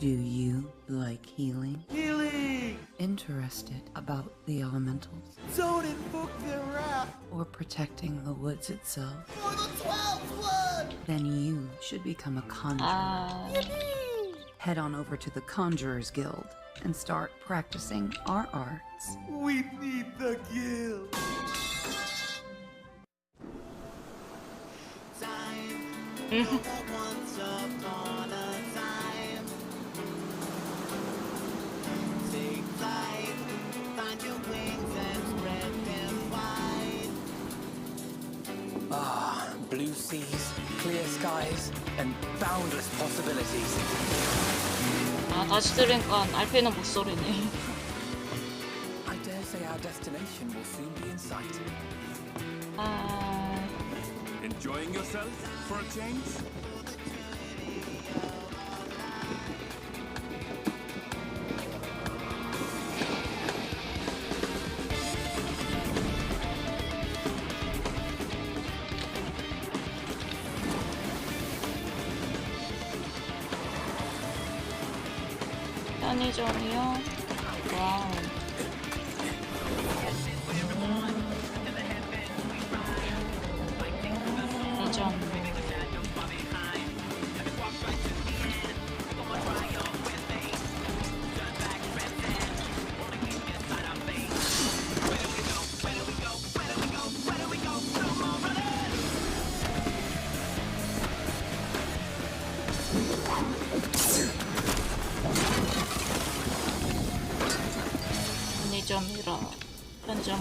Do you like healing? Healing! Interested about the elementals? Don't invoke their wrath! Or protecting the woods itself? For the 12th one! Then you should become a conjurer. Head on over to the Conjurers Guild and start practicing our arts. We need the guild! Once upon a time, take flight, find your wings and spread them wide. Ah, blue seas, clear skies, and boundless possibilities. 아, 다시 들으니까 알페는 목소리네. I dare say our destination will soon be in sight. Enjoying yourself for a change? 편의점이요? 와우. 편의점. 편의점이라 편의점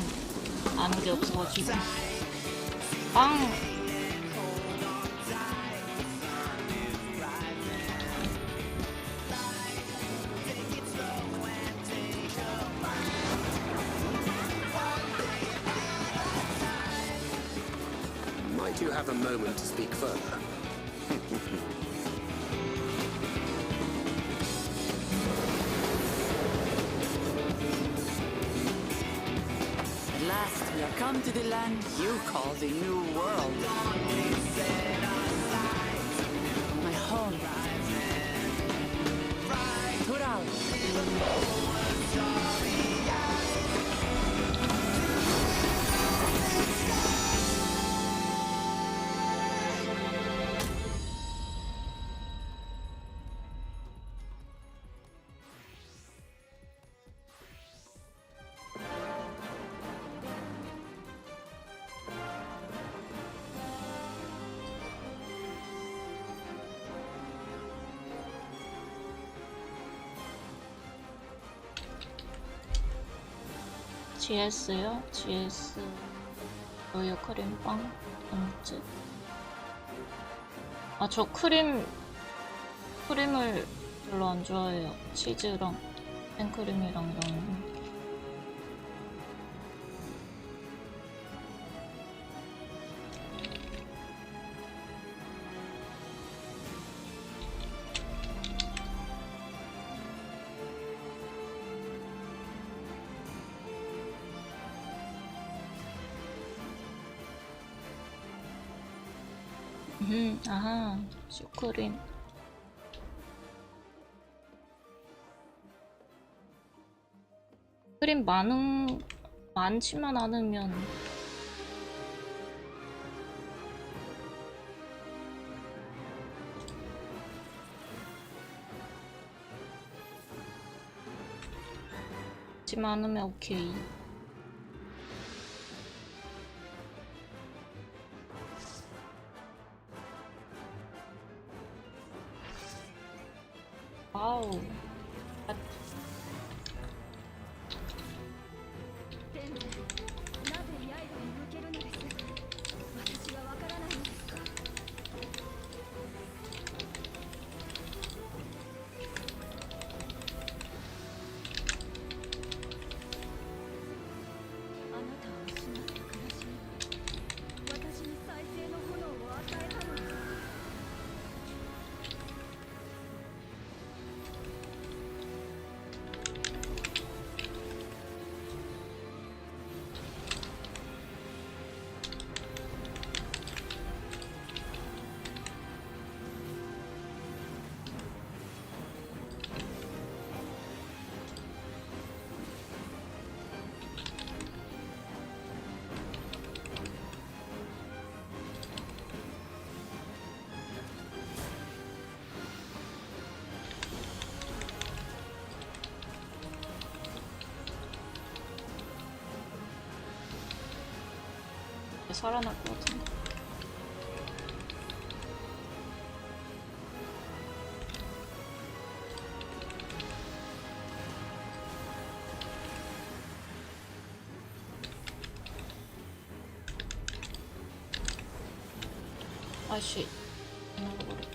아는 게 없어가지고 빵! Might you have a moment to speak further? At last, we have come to the land you call the New World. My home. Tural. GS요? GS 우유 크림빵 언제? 아, 저 크림을 별로 안 좋아해요. 치즈랑 생크림이랑 이런 거. 아하, 슈크림. 크림 많지만 않으면 많으면 오케이. 와우. 아. 살아날 것 같은데. 아이씨, 날아버렸다.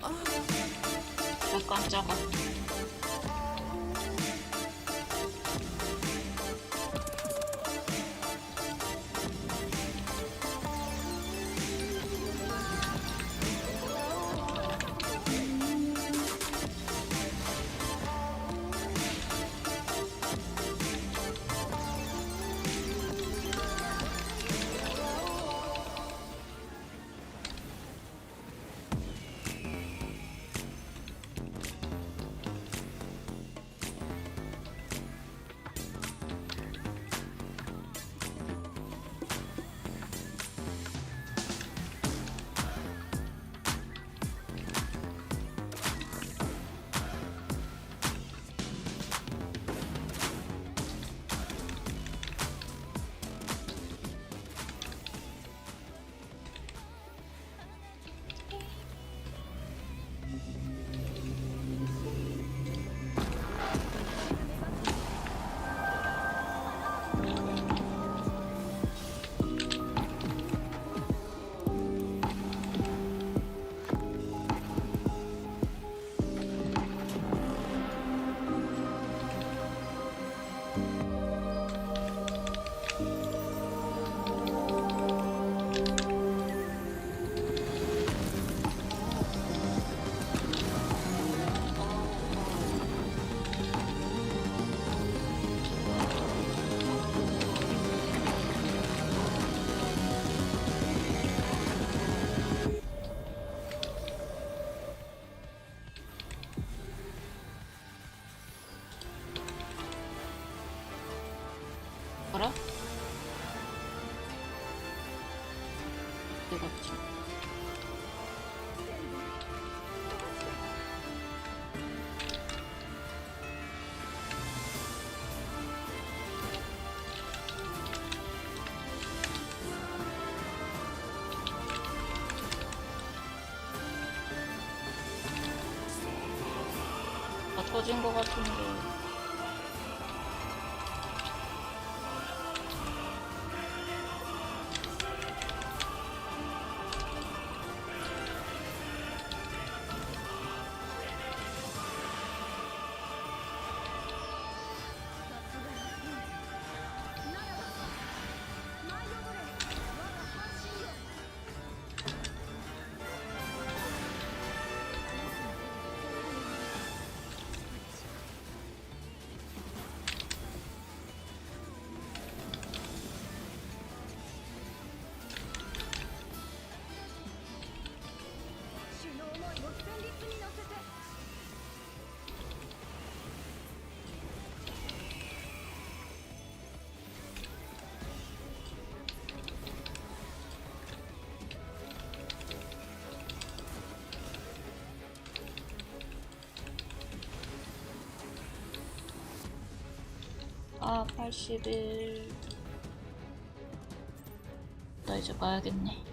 아, 깜짝아. 알아? 내가 터진 것 같은데. 아, 81. 나 이제 가야겠네.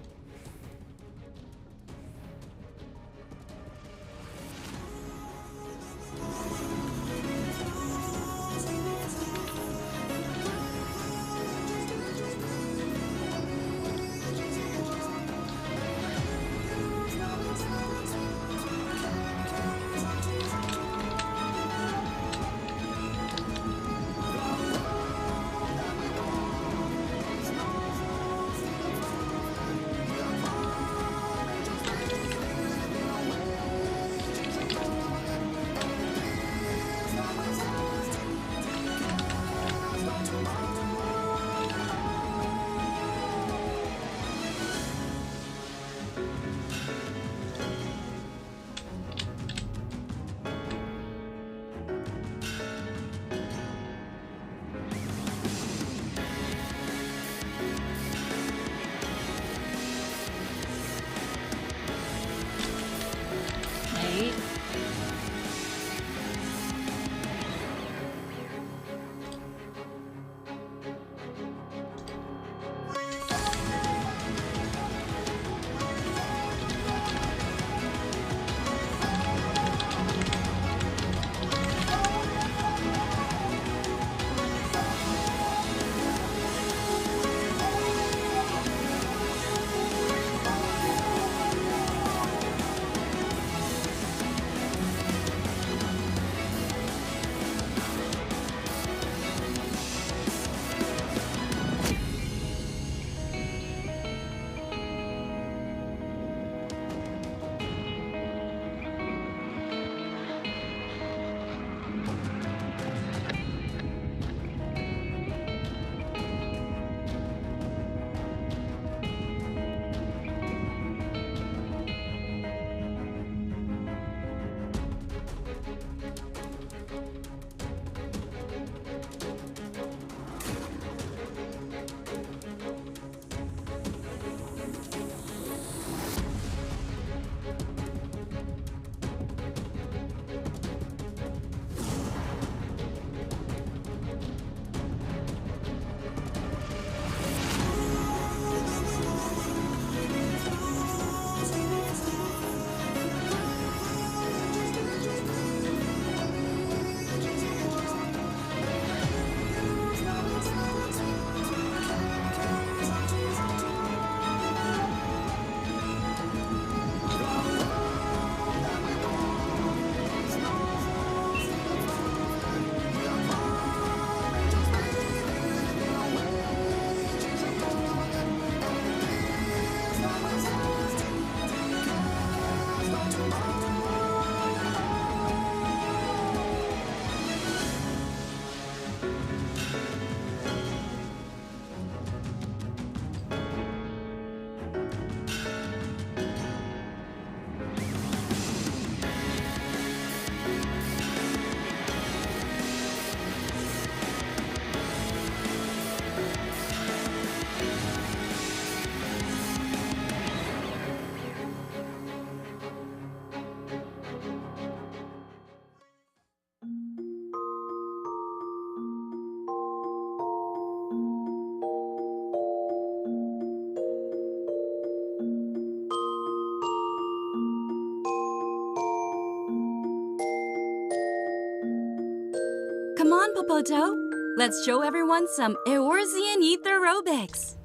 Popoto. Let's show everyone some Eorzean ether aerobics.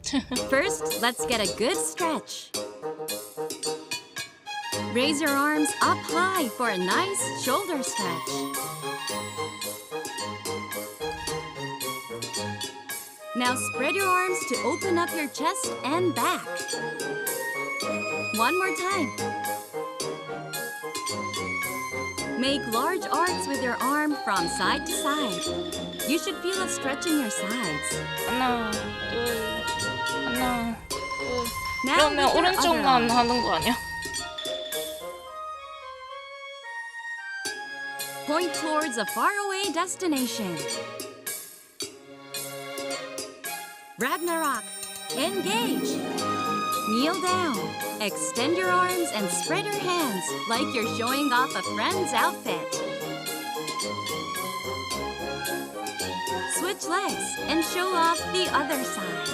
First, let's get a good stretch. Raise your arms up high for a nice shoulder stretch. Now spread your arms to open up your chest and back. One more time. Make large arcs with your arm from side to side. You should feel a stretch in your sides. 하나, 둘, 하나, 둘. Now 그러면 with your other 오른쪽만 arm. 하는 거 아니야? Point towards a faraway destination. Ragnarok, engage. Kneel down, extend your arms and spread your hands like you're showing off a friend's outfit. Switch legs and show off the other side.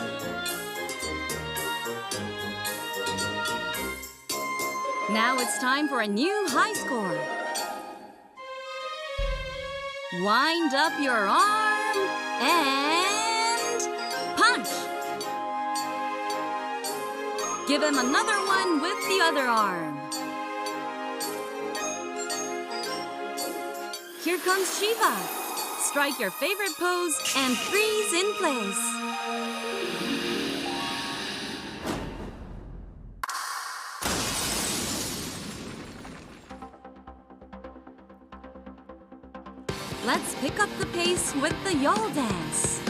Now it's time for a new high score. Wind up your arm and punch. Give him another one with the other arm. Here comes Shiva. Strike your favorite pose and freeze in place. Let's pick up the pace with the yawl dance.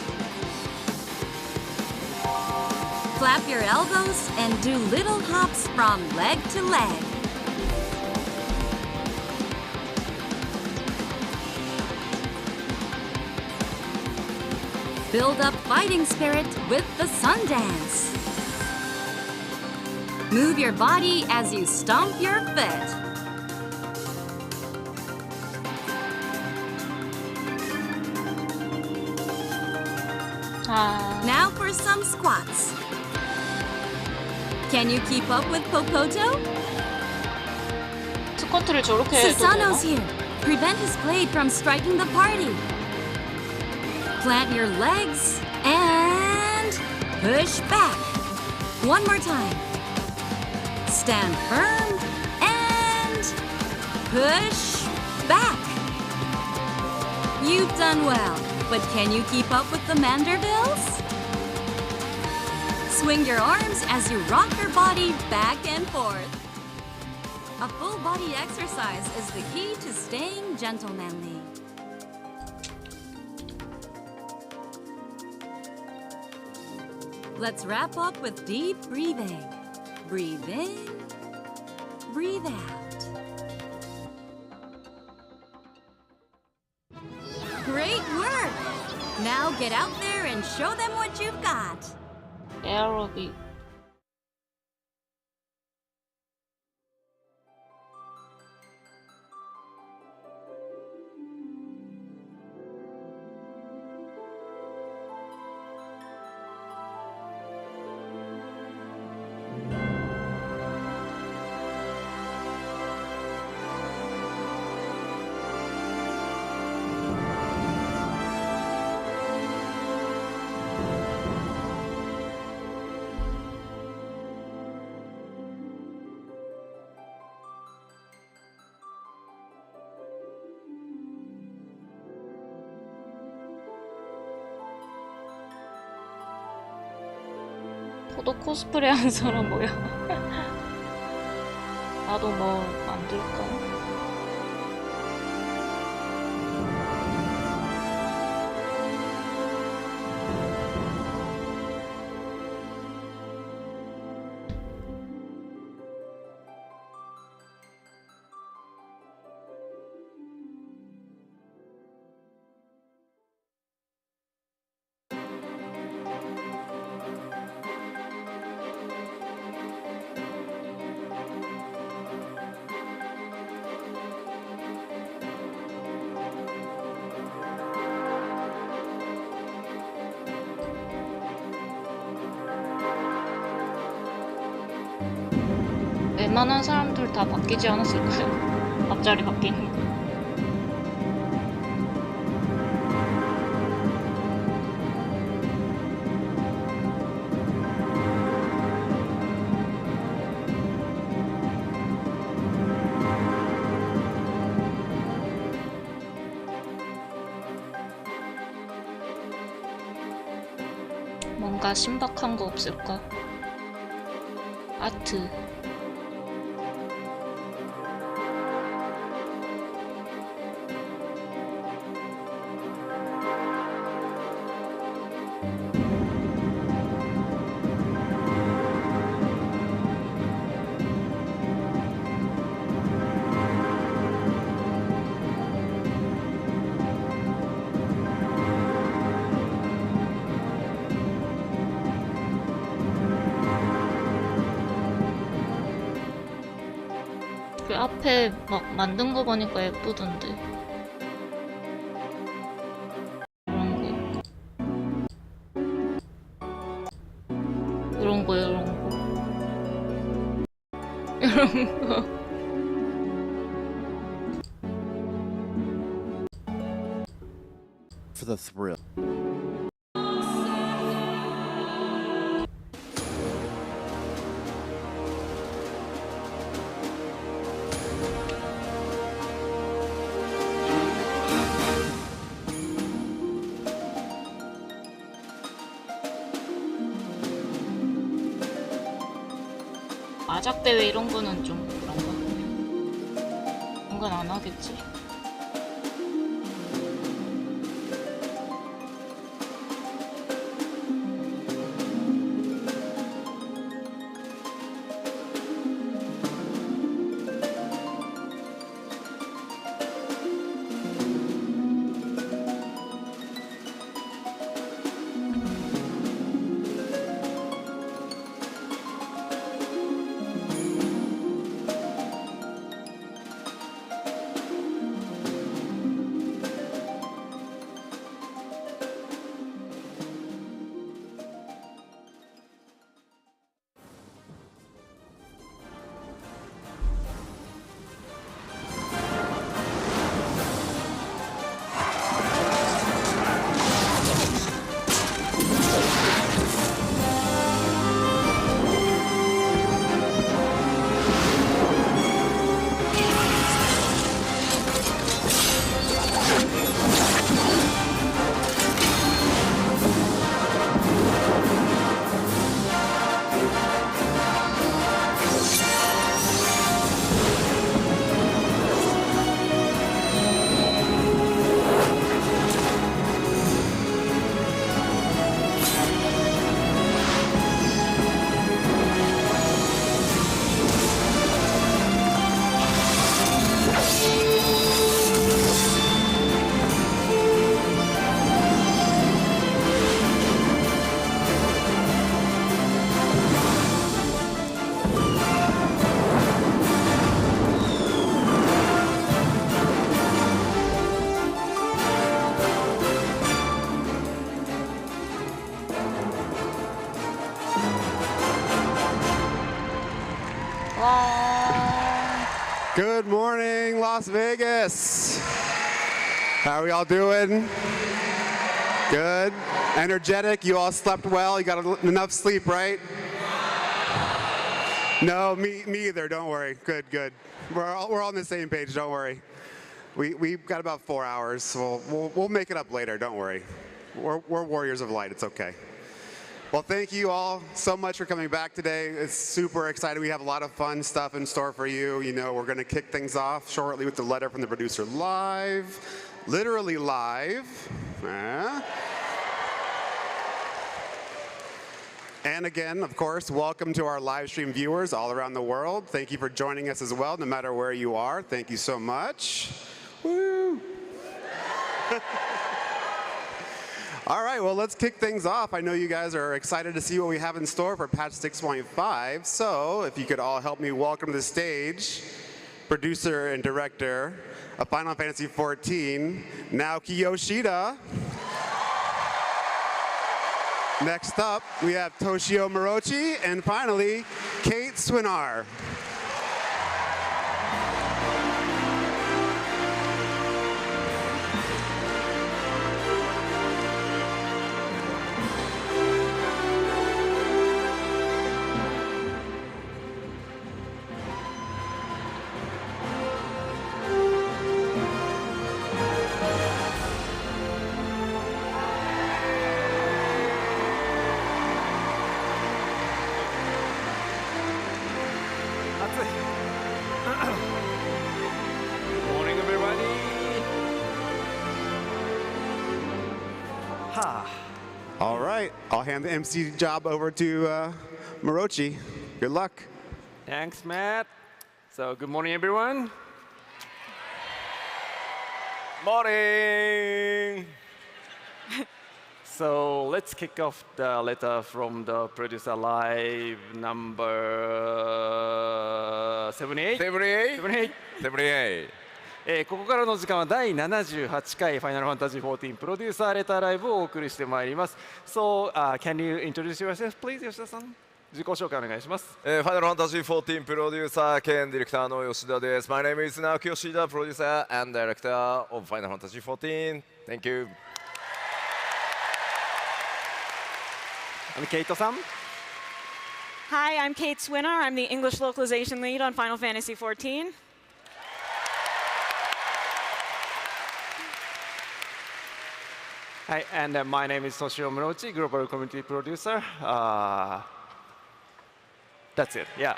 Flap your elbows and do little hops from leg to leg. Build up fighting spirit with the sun dance. Move your body as you stomp your foot. Now for some squats. Can you keep up with Popoto? 스쿼트를 저렇게 해도 되나? Susano's here. Prevent his blade from striking the party. Plant your legs and push back. One more time. Stand firm and push back. You've done well, but can you keep up with the Mandervilles? Swing your arms as you rock your body back and forth. A full body exercise is the key to staying gentlemanly. Let's wrap up with deep breathing. Breathe in, breathe out. Great work! Now get out there and show them what you've got. 에어로빅. 포도 코스프레 하는 사람 뭐야? 나도 뭐 만들까? 웬만한 사람들 다 바뀌지 않았을까요? 앞자리 바뀌는 거. 뭔가 신박한 거 없을까? 아트. 그 앞에 막 만든 거 보니까 예쁘던데. 이런 거. 이런 거. For the thrill. 마작대회 이런 거는 좀 그런가? 그런 건 안 하겠지? Good morning, Las Vegas. How are we all doing? Good. Energetic. You all slept well. You got enough sleep, right? No, me either. Don't worry. Good, good. We're all on the same page. Don't worry. We've got about 4 hours, so we'll make it up later. Don't worry. We're warriors of light. It's okay. Well, thank you all so much for coming back today. It's super exciting. We have a lot of fun stuff in store for you. You know, we're going to kick things off shortly with the letter from the producer live, literally live. And again, of course, welcome to our live stream viewers all around the world. Thank you for joining us as well, no matter where you are. Thank you so much. Woo! All right, well, let's kick things off. I know you guys are excited to see what we have in store for patch 6.5. So if you could all help me welcome to the stage producer and director of Final Fantasy XIV, Naoki Yoshida. Next up, we have Toshio Morochi, and finally, Kate Swinar. All right, I'll hand the MC job over to Morochi. Good luck. Thanks, Matt. So, good morning, everyone. Morning. So, let's kick off the letter from the producer live number 78. 78? 78. ここからの時間は第78回ファイナルファンタジー14プロデューサーレターライブをお送りしてまいります。So, can you introduce yourself, please, 吉田さん？自己紹介お願いします。ファイナルファンタジー14プロデューサー兼ディレクターの吉田です。My name is Naoki Yoshida, producer and director of Final Fantasy 14. Thank you. ケイトさん。Hi, I'm Kate Swinner. I'm the English localization lead on Final Fantasy 14. Hi, and my name is Toshio Morochi, global community producer. That's it. Yeah.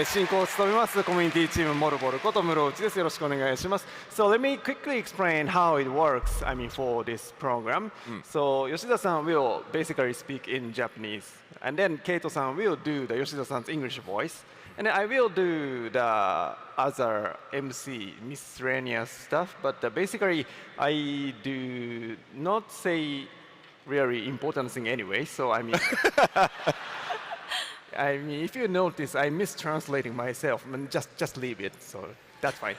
進行を務めますコミュニティチームモルボルこと室内です。よろしくお願いします。So let me quickly explain how it works. I mean for this program. So 吉田さん will basically speak in Japanese, and then Keito-san will do the 吉田さん's English voice, and then I will do the other MC miscellaneous stuff. But basically, I do not say really important thing anyway. So I mean. I mean, if you notice, I'm mistranslating myself. Just leave it. So that's fine.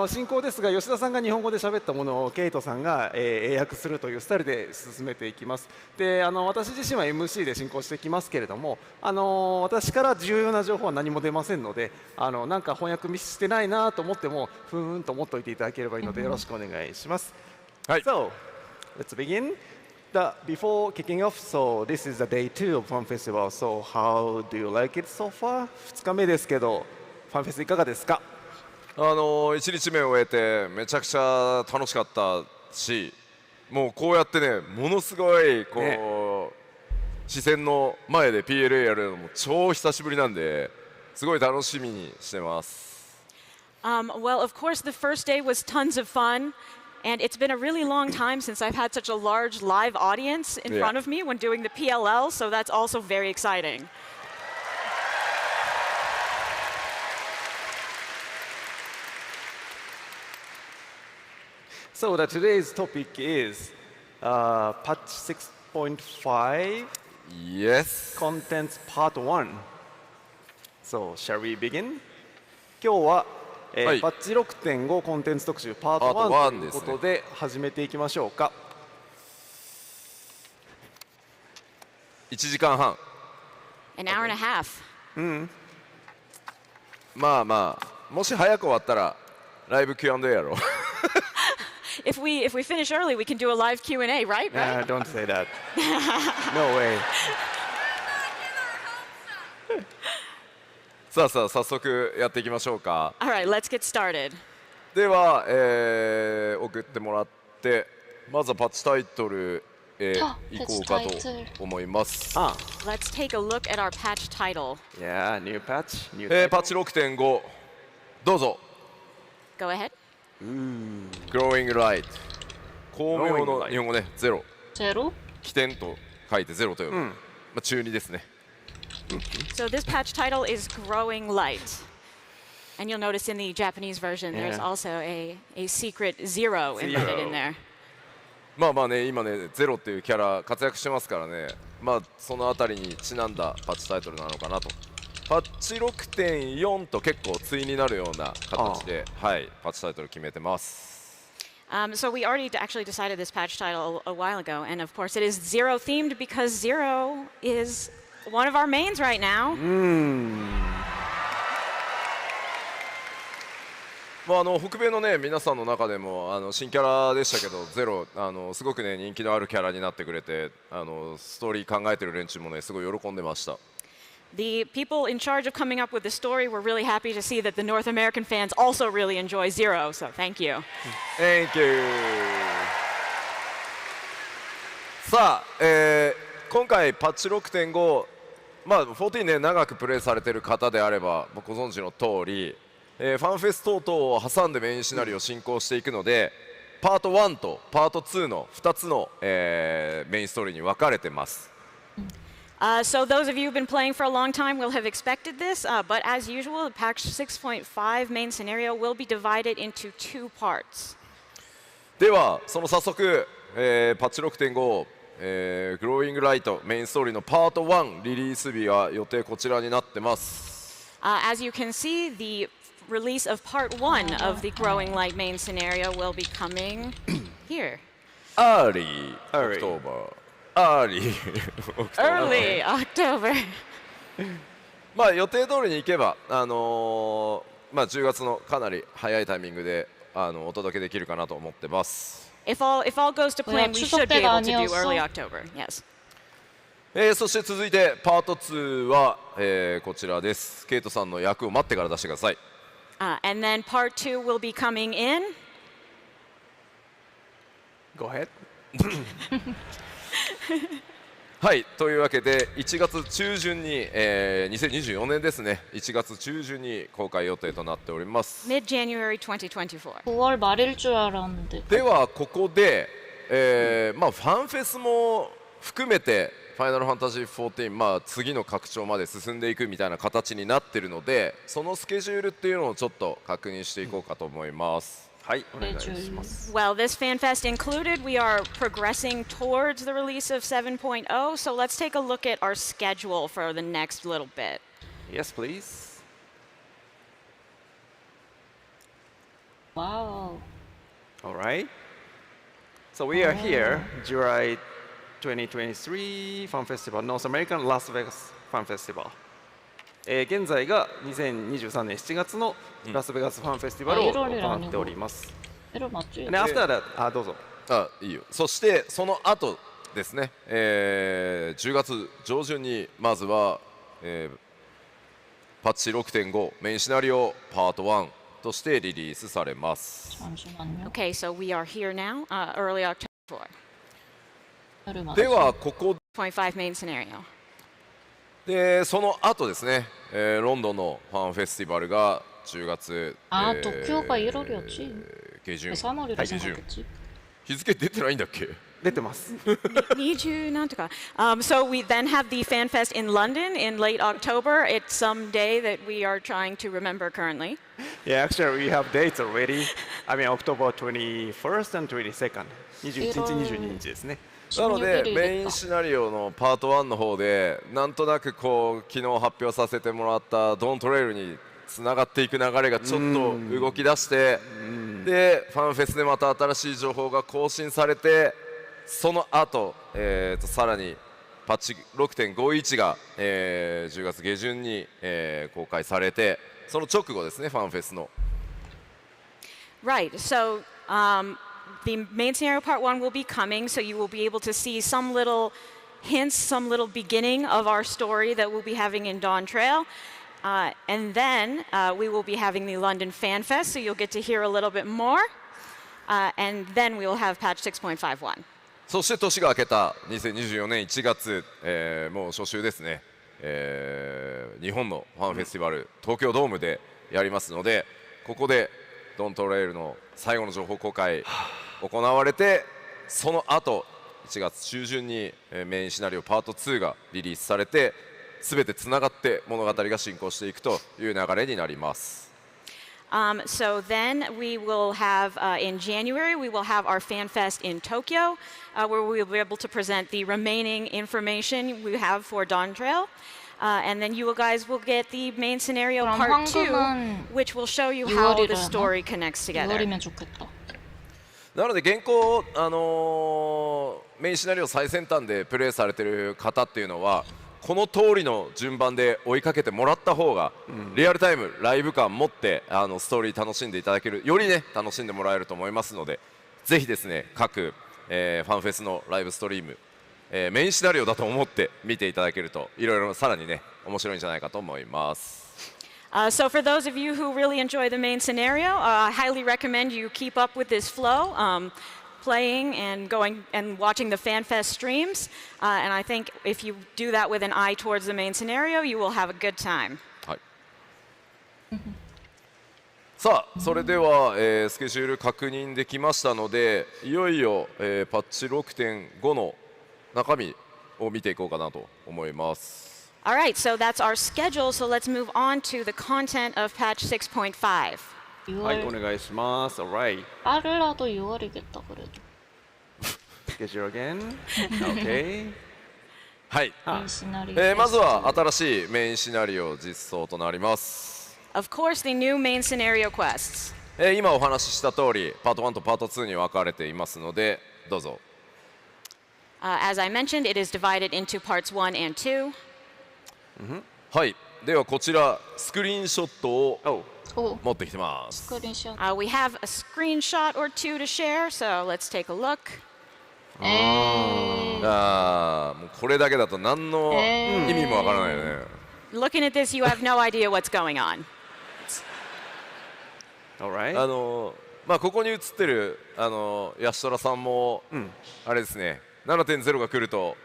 進行ですが、吉田さんが日本語で喋ったものをケイトさんが英訳するというスタイルで進めていきます。で、私自身は MC で進行していきますけれども、私から重要な情報は何も出ませんので、なんか翻訳ミスしてないなと思っても、ふーんと思っておいていただければいいので、よろしくお願いします。はい。So, let's begin. Before kicking off, so this is the day 2 of Fun Festival. So how do you like it so far? 2日目ですけど、ファンフェスいかがですか？1日目を終えてめちゃくちゃ楽しかったし、もうこうやってね、ものすごいこう、ね、視線の前で PLA やるのも超久しぶりなんで、すごい楽しみにしてます。Well, of course, the first day was tons of fun. And it's been a really long time since I've had such a large live audience in front of me when doing the PLL, so that's also very exciting. So today's topic is patch 6.5. Yes. Contents part 1. So shall we begin? 今日はパッチ 6.5 コンテンツ特集パート1ということで始めていきましょうか。1時間半。An hour and a half. まあまあ、もし早く終わったらライブ Q&A やろう。If we finish early, we can do a live Q&A, right? Don't say that. No way. さあ早速やっていきましょうか。All right, let's get started. では、送ってもらって、まずはパッチタイトルいこうかと思います。Let's take a look at our patch title. Yeah, new patch. パッチ 6.5 どうぞ。Go ahead. Growing Light。光明の日本語ね、ゼロ。ゼロ？起点と書いてゼロと読む。まあ中2ですね。So this patch title is Growing Light. And you'll notice in the Japanese version, there's also a secret zero embedded in there. まあまあね、今ね、ゼロっていうキャラ活躍してますからね、まあそのあたりにちなんだパッチタイトルなのかなと。パッチ 6.4 と結構対になるような形で、はい、パッチタイトル決めてます。So we already actually decided this patch title a while ago, and of course it is Zero themed because Zero is one of our mains right now. まあ北米のね皆さんの中でも新キャラでしたけどゼロすごくね人気のあるキャラになってくれてストーリー考えてる連中もねすごい喜んでました。The people in charge of coming up with the story were really happy to see that the North American fans also really enjoy Zero, so thank you. Thank you. さあ、今回パッチ 6.5 まあ14ね長くプレイされてる方であればご存知の通り、ファンフェス等々を挟んでメインシナリオを進行していくので、パート1とパート2の2つの、メインストーリーに分かれてます。So those of you who've been playing for a long time will have expected this, but as usual, the patch 6.5 main scenario will be divided into 2 parts. ではその早速、パッチ 6.5、グローイングライトメインストーリーのパート1リリース日は予定こちらになってます。As you can see, the release of part 1 of the Growing Light main scenario will be coming here. Early October. Early October. まあ予定通りにいけば、まあ10月のかなり早いタイミングでお届けできるかなと思ってます。If all goes to plan, we should be able to do early October. Yes. そして続いてパート2は、こちらです。ケイトさんの役を待ってから出してください。And then part 2 will be coming in. Go ahead. はい、というわけで1月中旬に、2024年ですね、1月中旬に公開予定となっております。 Mid-January 2024. 9월 말일 줄 알았는데. ではここで、まあファンフェスも含めてファイナルファンタジー14、まあ次の拡張まで進んでいくみたいな形になっているので、そのスケジュールっていうのをちょっと確認していこうかと思います。はい、お願いします。 Well, this FanFest included, we are progressing towards the release of 7.0, so let's take a look at our schedule for the next little bit. Yes, please. 와우. All right. So we are here, July 2023 Fan Festival, North American Las Vegas Fan Festival. 現在が2023年7月のラスベガスファンフェスティバルを行っております。エロ맞지? After that、どうぞ。いいよ。そしてその後ですね、10月上旬にまずは、パッチ 6.5 メインシナリオパート1としてリリースされます。 Okay, so we are here now, early October. ではここ 0.5 main scenario. でその後ですね、ロンドンのファンフェスティバルが10月、도쿄가 1월이었지. 下旬 3월이라 생각했지. 日付出てないんだっけ？出てます。So we then have the FanFest in London in late October. It's some day that we are trying to remember currently. Yeah, actually we have dates already. I mean October 21st and 22nd. 21日22日ですね。なのでメインシナリオのパート1の方でなんとなくこう昨日発表させてもらったドントレイルにつながっていく流れがちょっと動き出してでファンフェスでまた新しい情報が更新されてその後、さらにパッチ 6.51 が、10月下旬に、公開されてその直後ですねファンフェスの。Right, so the main scenario part 1 will be coming, so you will be able to see some little hints, some little beginning of our story that we'll be having in Dawn Trail. And then we will be having the London Fan Fest, so you'll get to hear a little bit more. And then we will have patch 6.51. そして年が明けた2024年1月、もう初週ですね、日本のファンフェスティバル東京ドームでやりますのでここでドントレイルの最後の情報公開行われてその後1月中旬にメインシナリオパート2がリリースされて全てつながって物語が進行していくという流れになります。So then we will have, in January, we will have our Fan Fest in Tokyo, where we will be able to present the remaining information we have for Dawn Trail. And then you guys will get the main scenario part 2, which will show you how the story connects together. 6월이면 좋겠다. なので現行、メインシナリオ最先端でプレイされている方っていうのはこの通りの順番で追いかけてもらった方が、リアルタイムライブ感持ってストーリー楽しんでいただけるよりね楽しんでもらえると思いますのでぜひですね各、ファンフェスのライブストリーム、メインシナリオだと思って見ていただけるといろいろさらにね面白いんじゃないかと思います。So for those of you who really enjoy the main scenario, I highly recommend you keep up with this flow, playing and going and watching the FanFest streams. And I think if you do that with an eye towards the main scenario, you will have a good time. さあそれでは、スケジュール確認できましたのでいよいよ、パッチ 6.5 の中身を見ていこうかなと思います。 Alright, so that's our schedule, so let's move on to the content of patch 6.5. はい、お願いします。Alright. 빠르라도 6월이겠다 그래도. Schedule again. Okay. はい、メインシナリオまずは新しいメインシナリオ実装となります。 Of course, the new main scenario quests. 今お話しした通りパート1とパート2に分かれていますのでどうぞ。As I mentioned, it is divided into parts 1 and 2. はい、ではこちらスクリーンショットを오, 持ってきてます。 스크린샷. We have a screenshot or two to share, so let's take a look. あーもうこれだけだと何の意味もわからないよね。 Looking at this, you have no idea what's going on. Alright. まあここに映ってるヤシトラさんも、あれですね 7.0 が来ると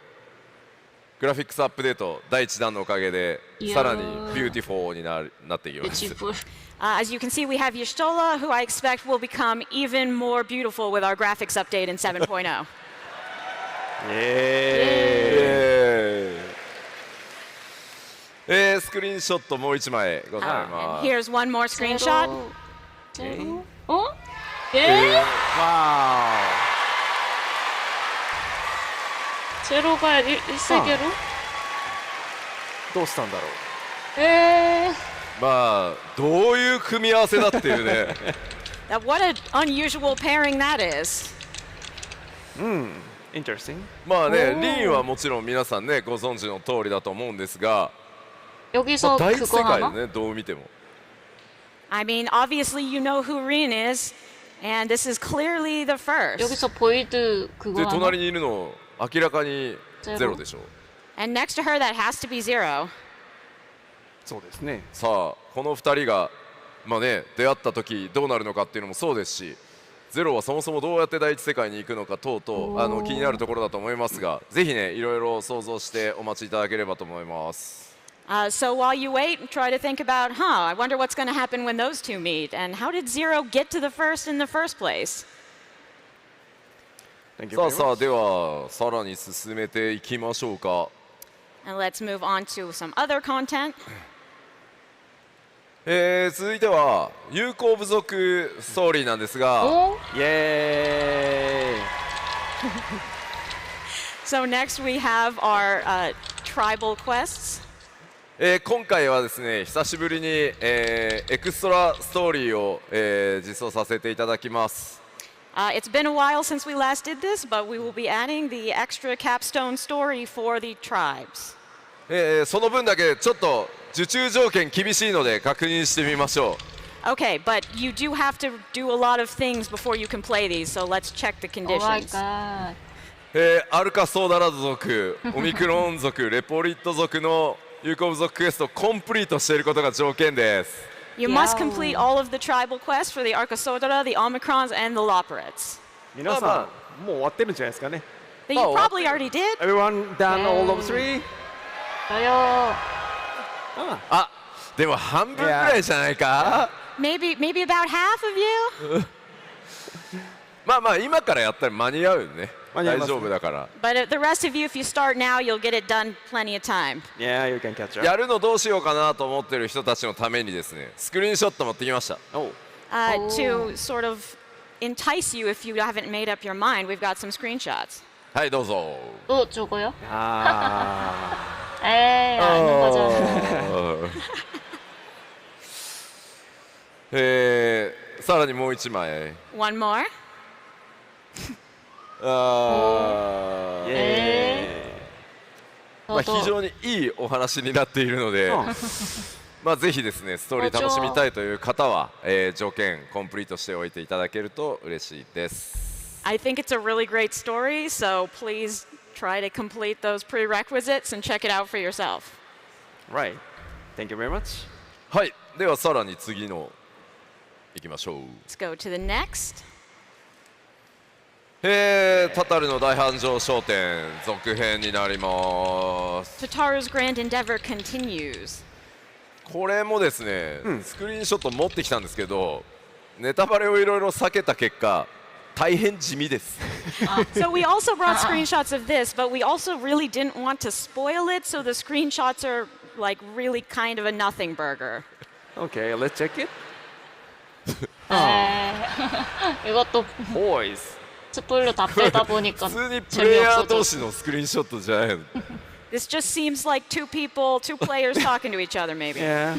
グラフィックスアップデート第1弾のおかげでさらにビューティフォーになっていきます。 As you can see, we have Yashtola, who I expect will become even more beautiful with our graphics update in 7.0. スクリーンショットもう1枚ございま And here's one more screenshot. 제로. 어? 예? 제로가 1세계로? どうしたんだろう。まあどういう組み合わせだっていうね。 Now, what an unusual pairing that is. Interesting. まあねリンはもちろん皆さんねご存知の通りだと思うんですが、 여기서 第一世 그거 界 하나? でねどう見ても I mean, obviously, you know who Rin is, and this is clearly the first. 여기서 보이드 で 그거 하나? 隣にいるの明らかにゼロでしょ。 And next to her, that has to be zero. そうですね。さあこの2人がまあね出会った時どうなるのかっていうのもそうですし、ゼロはそもそもどうやって第一世界に行くのか等々気になるところだと思いますが、ぜひねいろいろ想像してお待ちいただければと思います。 So while you wait, try to think about, I wonder what's going to happen when those two meet, and how did Zero get to the first in the first place? さあさあではさらに進めていきましょうか。 And let's move on to some other content. 続いては友好部族ストーリーなんですが、 イエーイ。 So next we have our tribal quests. 今回はですね久しぶりに、エクストラストーリーを、実装させていただきます。 It's been a while since we last did this, but we will be adding the extra capstone story for the tribes. その分だけちょっと受注条件厳しいので確認してみましょう。 Okay, but you do have to do a lot of things before you can play these, so let's check the Oh my conditions. god. アルカソーダラド族、オミクロン族、レポリット族の友好部族クエストをコンプリートしていることが条件です。 You must complete all of the tribal quests for the Arcosodra, the Omicrons, and the Loporets. 皆さんもう終わってるんじゃないですかね。 That you probably already did. Everyone done all of three? 저요. あ、でも半分ぐらいじゃないか。 Maybe about half of you. まあまあ今からやったら間に合うよね。大丈夫だから。 But the rest of you, if you start now, you'll get it done plenty of time. Yeah, you can catch up. やるのどうしようかなと思ってる人たちのためにですね、スクリーンショット持ってきました。 To sort of entice you if you haven't made up your mind, we've got some screenshots. はいどうぞ。 또 저거요? あ 에이 아는 거잖아. さらにもう一枚。 One more. あ。イエまあ非常にいいお話になっているので、まあぜひですねストーリー楽しみたいという方は、条件コンプリートしておいていただけると嬉しいです。 I think it's a really great story, so please try to complete those prerequisites and check it out for yourself. Right. Thank you very much. はい、ではさらに次の行きましょう。 Let's go to the next. タタルの大繁盛商店続編になります。 Tataru's grand endeavor continues. これもですね、スクリーンショット持ってきたんですけど、ネタバレをいろいろ避けた結果、大変地味です。So we also brought screenshots of this, but we also really didn't want to spoil it, so the screenshots are like really kind of a nothing burger. Okay, let's check it. 이것도 Boys. 스포일러 다 빼다 보니까 普通にプレイヤー同 재미없어졌어. 士のスクリーンショットじゃないの。 This just seems like two players talking to each other, maybe. Yeah.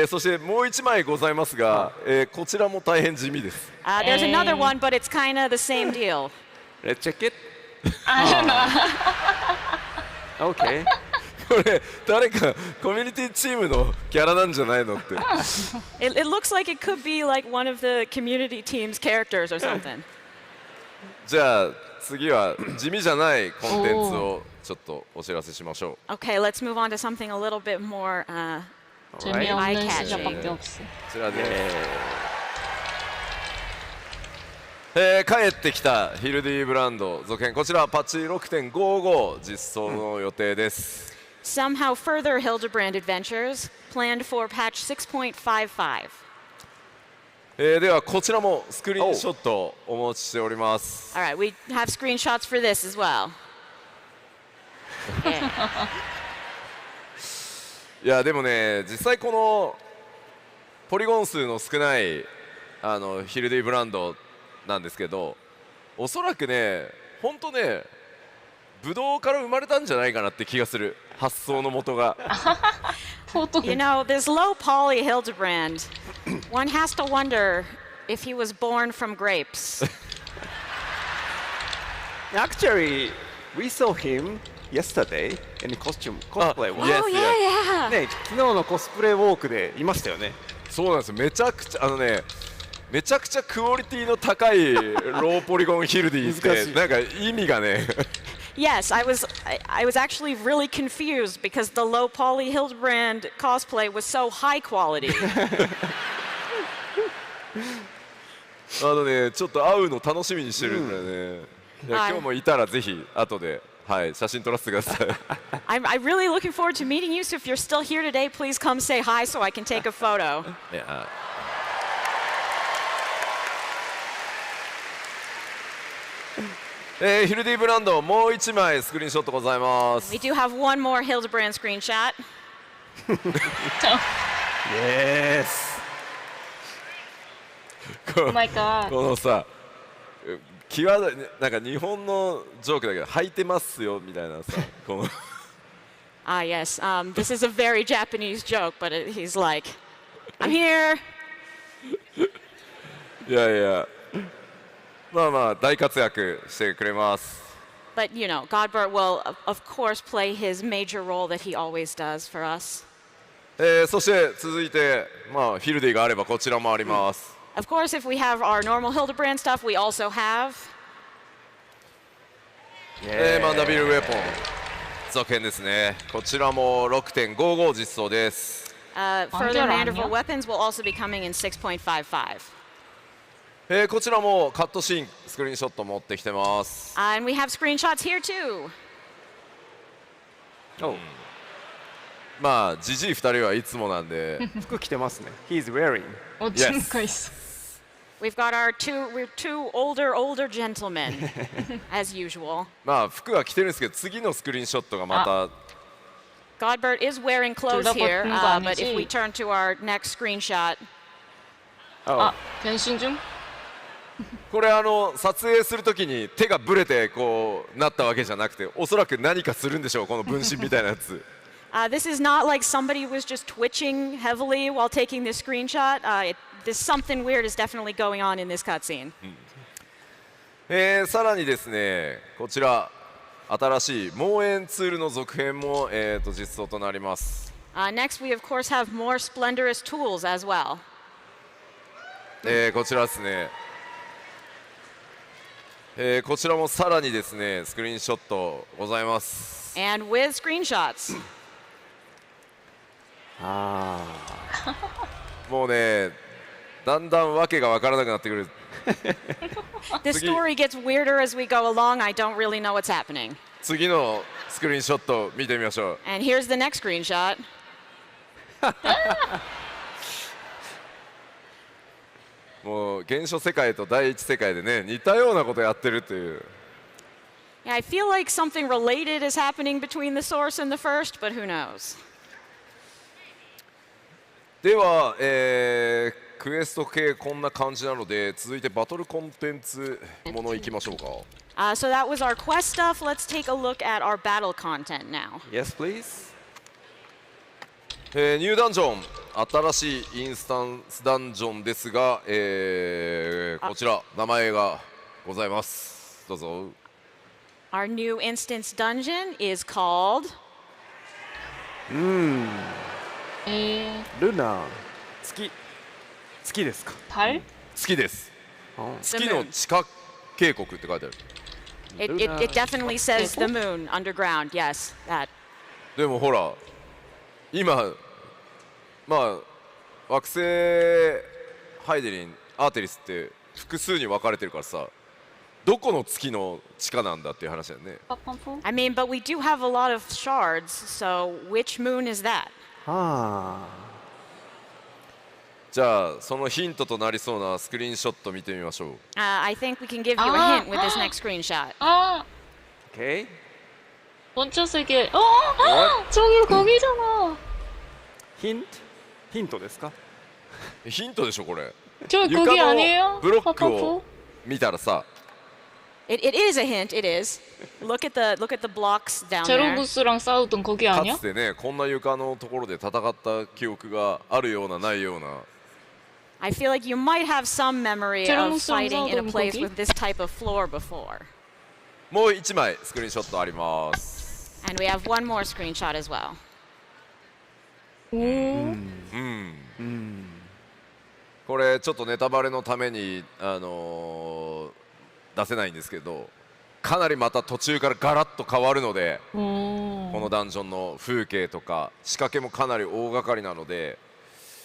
そしてもう1枚ございますが、こちらも大変地味です。There's another one, but it's kind of the same deal. Let's check it. Okay. これ誰かコミュニティチームのキャラなんじゃないのって。It looks like it could be like one of the community team's characters or something. じゃあ次は地味じゃないコンテンツをちょっとお知らせしましょう。 Okay, let's move on to something a little bit more 재미없는 eye-catching. 시간밖에 없어. こちらで、帰ってきたヒルディブランド続編、こちらパッチ 6.55 実装の予定です。Somehow further Hildebrand adventures planned for patch 6.55. ではこちらもスクリーンショットお持ちしております。 All right, we have screenshots for this as well. いやでもね、実際このポリゴン数の少ないヒルディブランドなんですけど、おそらくね、本当ね、ブドウから生まれたんじゃないかなって気がする、発想の元が。You know, this low poly Hildebrand, one has to wonder if he was born from grapes. Actually, we saw him yesterday in cosplay. Yes, Oh, yeah, yeah. ね、昨日のコスプレウォークでいましたよね。そうなんですよ、めちゃくちゃめちゃくちゃクオリティの高いローポリゴンヒルディってなんか意味がね。Yes, I was actually really confused because the low poly Hildebrand cosplay was so high quality. ちょっと会うの楽しみにしてるんだよね。いや今日もいたらぜひ後で、はい、写真撮らせてください。I'm really looking forward to meeting you. So if you're still here today, please come say hi so I can take a photo. いやヒルディブランドもう1枚スクリーンショットございます。 We do have one more Hildebrand screenshot. Yes. Oh my god. このさ、際どいなんか日本のジョークだけど履いてますよみたいなさ、この。Yes. This is a very Japanese joke, but he's like, I'm here. いやいや。まあまあ大活躍してくれます。 But you know, Godbert will of course play his major role that he always does for us. そして続いて、まあフィルディがあればこちらもあります。Of course, if we have our normal Hildebrand stuff, we also have. マンダビルウェポン続編ですね。こちらも 6.55 実装です。Further Manderville weapons will also be coming in 6.55. こちらもカットシーンスクリーンショット持ってきてます。And we have screenshots here too. まあジジイ2人はいつもなんで服着てますね。He's wearing. おちんこいっす。We've got we're two older gentlemen, as usual. まあ服は着てるんですけど、次のスクリーンショットがまた。Godbert is wearing clothes here, but if we turn to our next screenshot. あ、変身中？これ撮影するときに手がブレてこうなったわけじゃなくて、おそらく何かするんでしょう、この分身みたいなやつ。This is not like somebody was just twitching heavily while taking this screenshot. There's something weird is definitely going on in this cutscene. さらにですね、こちら新しい猛炎ツールの続編も実装となります。Next, we of course have more splendorous tools as well. こちらですね。こちらもさらにですね、スクリーンショットございます。And with screenshots. もうね、だんだんわけがわからなくなってくる。This story gets weirder as we go along. I don't really know what's happening. 次のスクリーンショット見てみましょう。And here's the next screenshot. もう原初世界と第一世界でね似たようなことやってるという。 Yeah, I feel like something related is happening between the source and the first, but who knows? では、クエスト系こんな感じなので続いてバトルコンテンツものいきましょうか。So that was our quest stuff. Let's take a look at our battle content now. Yes, please. ニューダンジョン新しいインスタンスダンジョンですが、こちら名前がございます。どうぞ。 Our new instance dungeon is called ルナ月ですか。달? 月です。月の地下渓谷って書いてある。 it definitely says the moon underground. Yes, that. でもほら今まあ惑星ハイデリンアーテリスって複数に分かれてるからさどこの月の地下なんだっていう話だよね。 I mean, but we do have a lot of shards, so which moon is that? じゃあそのヒントとなりそうなスクリーンショット見てみましょう。 I think we can give you a hint with this next screenshot. 아, Okay. 원자 세계. 저기 거기잖아. ヒントですか。ヒントでしょこれ。 저 床 거기 の 아니에요? ブロック 파파푸? を見たらさ It is a hint. It is. Look at the blocks down there. 제로부스랑 싸우던 거기 か 아니야? つてねこんな床のところで戦った記憶があるようなないような。 I feel like you might have some memory of 제로무스랑 fighting in a 싸우던 place 거기? with this type of floor before. もう1枚スクリーンショットあります。 And we have one more screenshot as well. これちょっとネタバレのために出せないんですけどかなりまた途中からガラッと変わるのでこのダンジョンの風景とか仕掛けもかなり大掛かりなので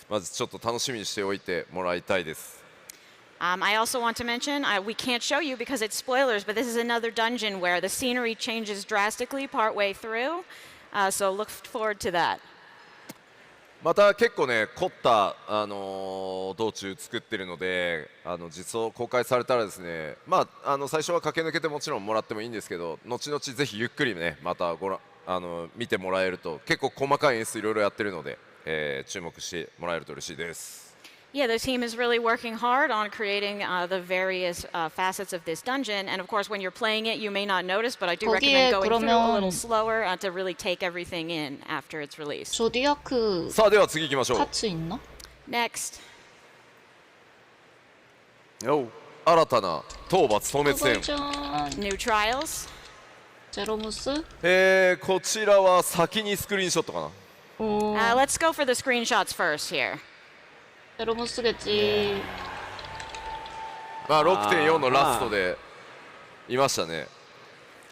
まずちょっと楽しみにしておいてもらいたいです。 I also want to mention, we can't show you because it's spoilers, but this is another dungeon where the scenery changes drastically partway through. So look forward to that. また結構ね凝った、道中作ってるので実装公開されたらですねまあ最初は駆け抜けてもちろんもらってもいいんですけど後々ぜひゆっくりねまた見てもらえると結構細かい演出いろいろやってるので、注目してもらえると嬉しいです。 Yeah, the team is really working hard on creating the various facets of this dungeon. And of course, when you're playing it, you may not notice, but I do recommend going through a little slower to really take everything in after it's released. 조디아크 さあでは次行きましょう。 파츠 있나? Next, Oh. 新たな討伐消滅戦。 짜잔. new trials. 제로무스? こちらは先にスクリーンショットかな。 Let's go for the screenshots first here. 제로무스겠지. まあ 6.4 のラストでいましたね。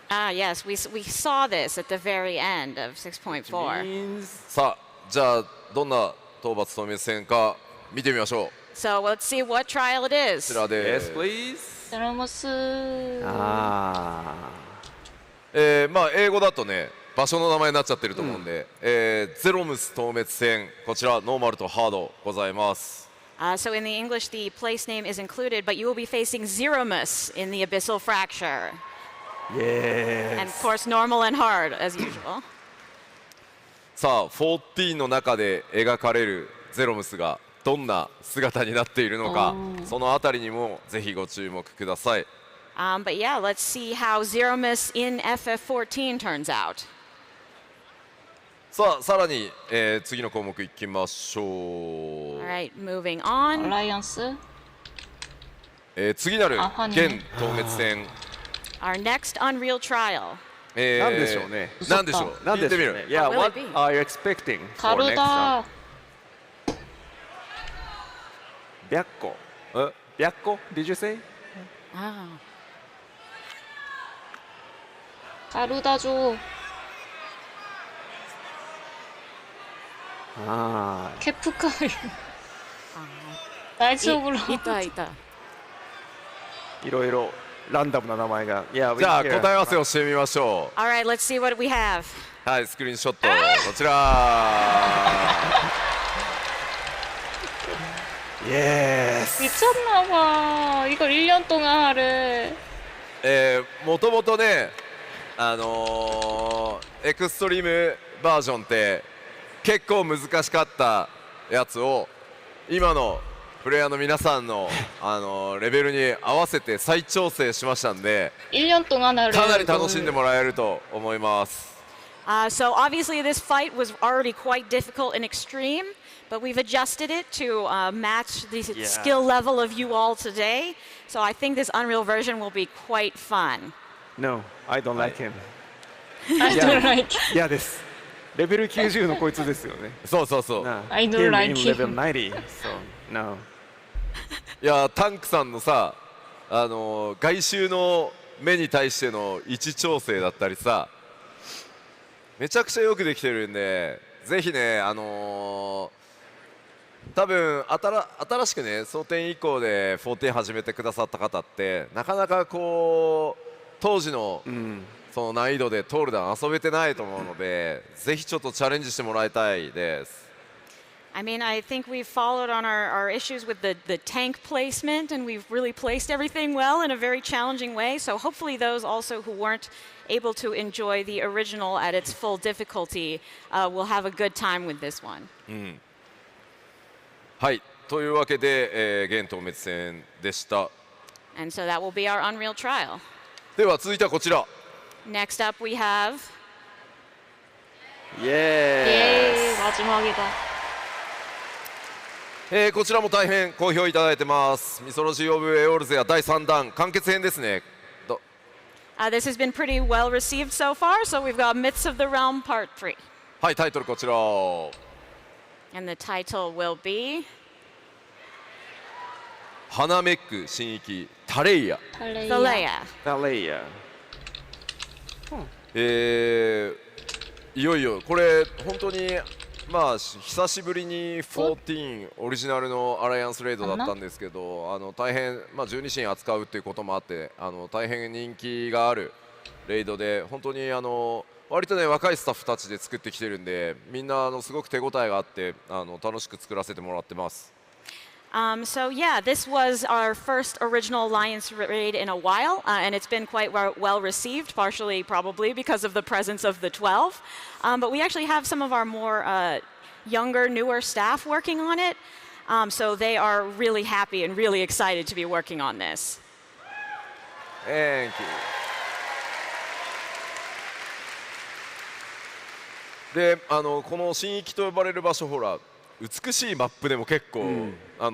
Yes, we saw this at the very end of 6.4. さあじゃあどんな討伐消滅戦か見てみましょう。 So let's see what trial it こ is. ちらで Yes, please. 제로무스. まあ英語だとね場所の名前になっちゃってると思うんで、ゼロムス討滅戦こちらノーマルとハードございます。 So in the English, the place name is included, but you will be facing Zeromus in the Abyssal Fracture. Yes. And of course, normal and hard, as usual. さあ14の中で描かれるゼロムスがどんな姿になっているのかそのあたりにもぜひご注目ください。 But yeah, let's see how Zeromus in FF14 turns out. さあさらに、次の項目いきましょう。 All right, moving on. 알라이언스? 次なるあはに現討滅戦 Our next Unreal trial. なんでしょうね。なんでしょう。なん聞いてみる。でしょうね。Yeah, What will what it be? are you expecting for next 가루다. round? 白虎。白虎 Did you say? Wow. 가루다 줘. 케프카리. 나이츠 오브 있다, 있다. いろいろランダムな名前が。Yeah, じゃあ we hear. 答え合わせをしてみましょ All right, let's see what we have. う。はいスクリーンショットこちら。Yes. 미쳤나봐. 이걸 1년 동안 하래. もともとねエクストリームバージョンって結構難しかったやつを今のプレイヤーの皆さんの、レベルに合わせて再調整しましたんで 1년 동안 하래. かなり楽しんでもらえると思います。So obviously this fight was already quite difficult and extreme, but we've adjusted it to match the skill level of you all today. So I think this Unreal version will be quite fun. No, I don't like him. I don't like. 嫌です。レベル90のこいつですよね。そうそうそう。I don't like in level 90. So no. いやタンクさんのさ外周の目に対しての位置調整だったりさめちゃくちゃよくできてるんでぜひね多分新しくね争点以降で14始めてくださった方ってなかなかこう当時の、その難易度でトールダン遊べてないと思うのでぜひちょっとチャレンジしてもらいたいです。I mean, I think we've followed on our issues with the tank placement, and we've really placed everything well in a very challenging way. So hopefully those also who weren't able to enjoy the original at its full difficulty will have a good time with this one. はいというわけで、幻冬滅戦でした。 And so that will be our Unreal trial. では続いてはこちら。 Next up we have 예, 마지막이다. こちらも大変好評いただいてます。ミソロジー・オブ・エオールゼア第3弾完結編ですね。this has been pretty well received so far, so we've got Myths of the Realm Part 3. はいタイトルこちら。 And the title will be 花めく神域タレイヤ。 Thalea. Thalea. いよいよこれ本当にまあ久しぶりに14オリジナルのアライアンスレイドだったんですけど大変、12神扱うっていうこともあって大変人気があるレイドで本当に割とね若いスタッフたちで作ってきてるんでみんなすごく手応えがあって楽しく作らせてもらってます。So yeah, this was our first original Alliance raid in a while, and it's been quite well received, partially probably because of the presence of the 12. But we actually have some of our more younger, newer staff working on it, so they are really happy and really excited to be working on this. Thank you. でこの神域と呼ばれる場所ほら美しいマップでも結構、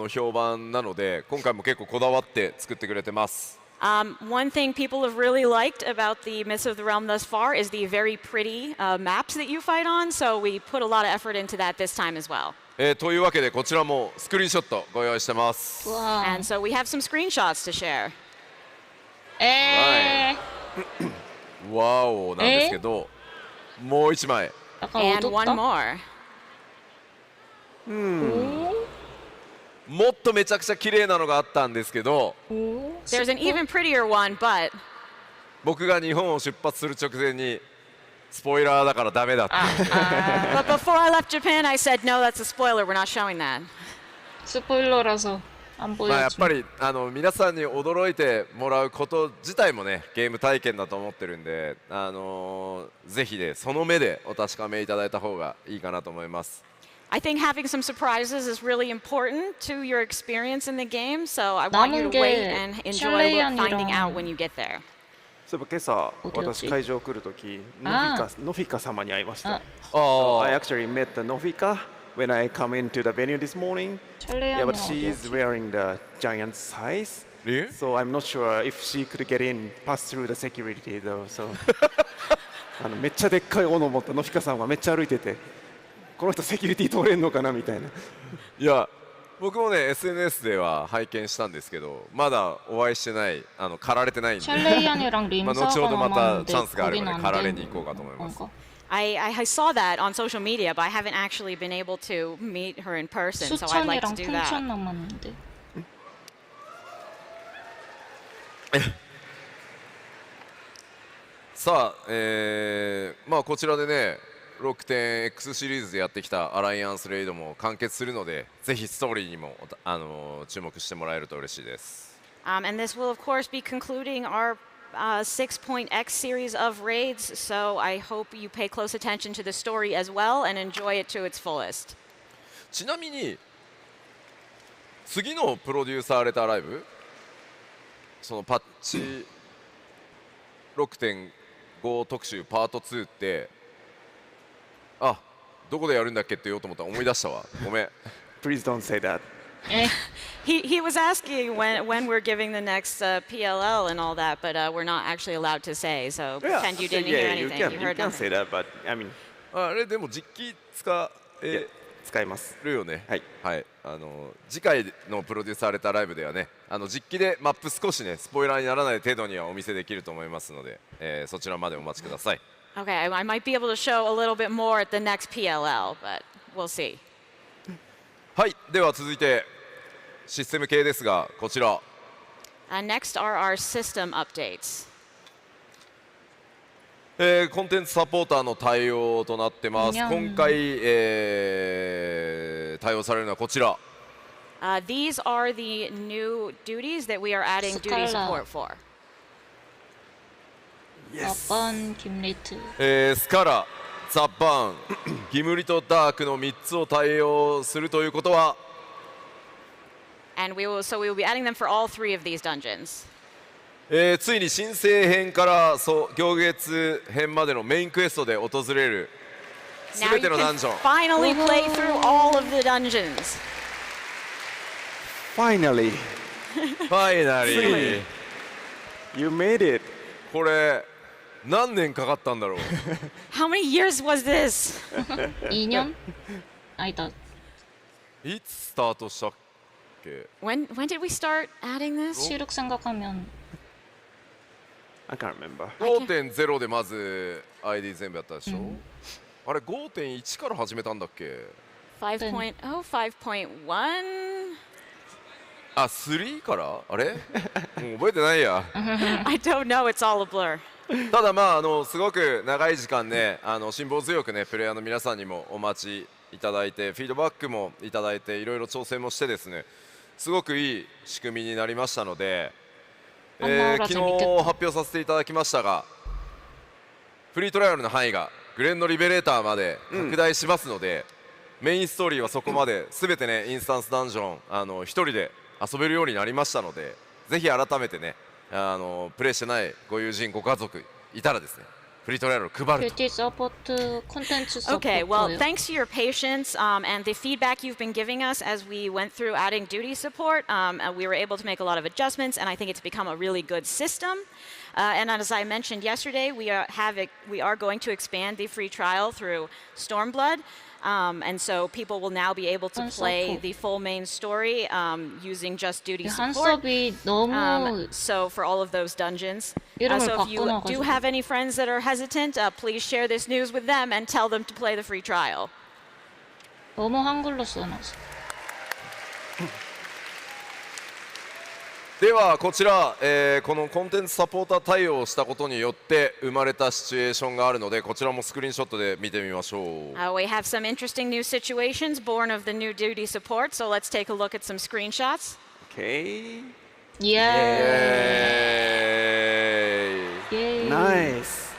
評判なので今回も結構こだわって作ってくれてます。One thing people have really liked about the Myths of the Realm thus far is the very pretty maps that you fight on, so we put a lot of effort into that this time as well. というわけでこちらもスクリーンショットご用意してます。And so we have some screenshots to share. わおなんですけど、もう一枚。And one more. もっとめちゃくちゃ綺麗なのがあったんですけど There's an even prettier one, but 僕が日本を出発する直前にスポイラーだからダメだって But before I left Japan, I said, no, that's a spoiler. We're not showing that. 스포일러라서 안 やっ 보여줘. ぱり皆さんに驚いてもらうこと自体もねゲーム体験だと思ってるんでぜひねその目でお確かめいただいた方がいいかなと思います。I think having some surprises is really important to your experience in the game, so I want you to wait and enjoy finding out when you get there. そういえば今朝私会場来るときノフィカ様に会いました。I actually met the Nofika when I come into the venue this morning. Yeah, but she is wearing the giant size. So I'm not sure if she could get in, pass through the security though. So めっちゃでっかい斧を持ったノフィカさんはめっちゃ歩いてて。この人セキュリティ通れんのかなみたいな。いや僕もね SNS では拝見したんですけどまだお会いしてない狩られてないんで後ほどまたチャンスがあればね狩られに行こうかと思います。I saw that on social media, but I haven't actually been able to meet her in person, so I'd like to do that. さあ、こちらでね 6.x シリーズでやってきたアライアンスレイドも完結するので、ぜひストーリーにも注目してもらえると嬉しいです。And this will, of course, be concluding our 6.x series of raids, so I hope you pay close attention to the story as well and enjoy it to its fullest. ちなみに次のプロデューサーレターライブ、そのパッチ 6.5 特集パート2って、あ、どこでやるんだっけって言おうと思ったら思い出したわ。ごめん。Please don't say that. He was asking when we're giving the next PLL and all that, but we're not actually allowed to say. So pretend you didn't hear anything. You heard can say nothing. that, but I mean, あれでも実機使使います。るよね。はい。はい。次回のプロデューサーレターライブではね、実機でマップ少しねスポイラーにならない程度にはお見せできると思いますので、そちらまでお待ちください。Okay, I might be able to show a little bit more at the next PLL, but we'll see. はい。では続いてシステム系ですが、こちら。Next are our system updates. コンテンツサポーターの対応となってます。今回、対応されるのはこちら。These are the new duties that we are adding duty support for. ザバン、ギムリト。スカラ、ザバン、ギムリとダークの3つを対応するということは、And we will be adding them for all 3 of these dungeons. ついに新生編から行月編までのメインクエストで訪れるすべてのダンジョン。Finally play through all of the dungeons. Finally. Finally. You made it. これ何年かかったんだろう。How many years was this? 2년? 아니다. いつスタートしたっけ？ When did we start adding this? 시룩 생각하면 I can't remember. 5.0 でまず ID 全部やったでしょ。あれ 5.1 から始めたんだっけ？ 5.0, 5.1? あ、3からあれ？もう覚えてないや。I don't know. It's all a blur. ただまあすごく長い時間ね、辛抱強くねプレイヤーの皆さんにもお待ちいただいて、フィードバックもいただいて、いろいろ調整もしてですね、すごくいい仕組みになりましたので、昨日発表させていただきましたが、フリートライアルの範囲がグレンのリベレーターまで拡大しますので、メインストーリーはそこまで全てねインスタンスダンジョン一人で遊べるようになりましたので、ぜひ改めてねプレイしてないご友人ご家族いたらですね、フリートライアルを配ると。Okay, well, thanks to your patience and the feedback you've been giving us as we went through adding duty support, we were able to make a lot of adjustments, and I think it's become a really good system. And as I mentioned yesterday, we are going to expand the free trial through Stormblood. And so people will now be able to play the full main story using just duty support. So for all of those dungeons. So if you do have any friends that are hesitant, please share this news with them and tell them to play the free trial. 너무 한글로 써놨어. ではこちら、このコンテンツサポーター対応をしたことによって生まれたシチュエーションがあるので、こちらもスクリーンショットで見てみましょう。We have some interesting new situations born of the new duty support, so let's take a look at some screenshots. Okay. Yay! Nice.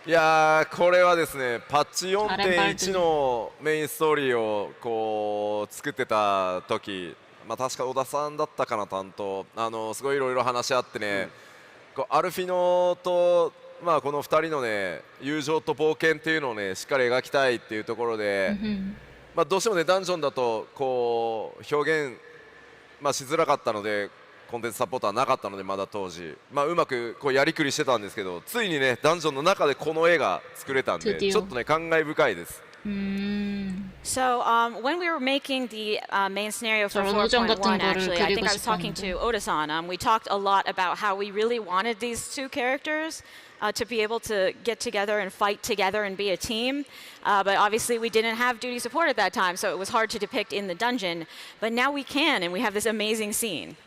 いやー、これはですね、パッチ 4.1 のメインストーリーをこう作ってた時、まあ確か小田さんだったかな担当、すごいいろいろ話し合ってね、こうアルフィノと、まあ、この2人のね友情と冒険っていうのをねしっかり描きたいっていうところで、まあどうしてもねダンジョンだとこう表現、まあ、しづらかったのでコンテンツサポーターなかったのでまだ当時、まあ、うまくこうやりくりしてたんですけど、ついにねダンジョンの中でこの絵が作れたんでちょっとね感慨深いです。So when we were making the main scenario for 4.1, actually, I think I was talking to Oda-san. We talked a lot about how we really wanted these two characters to be able to get together and fight together and be a team. But obviously we didn't have duty support at that time, so it was hard to depict in the dungeon. But now we can, and we have this amazing scene.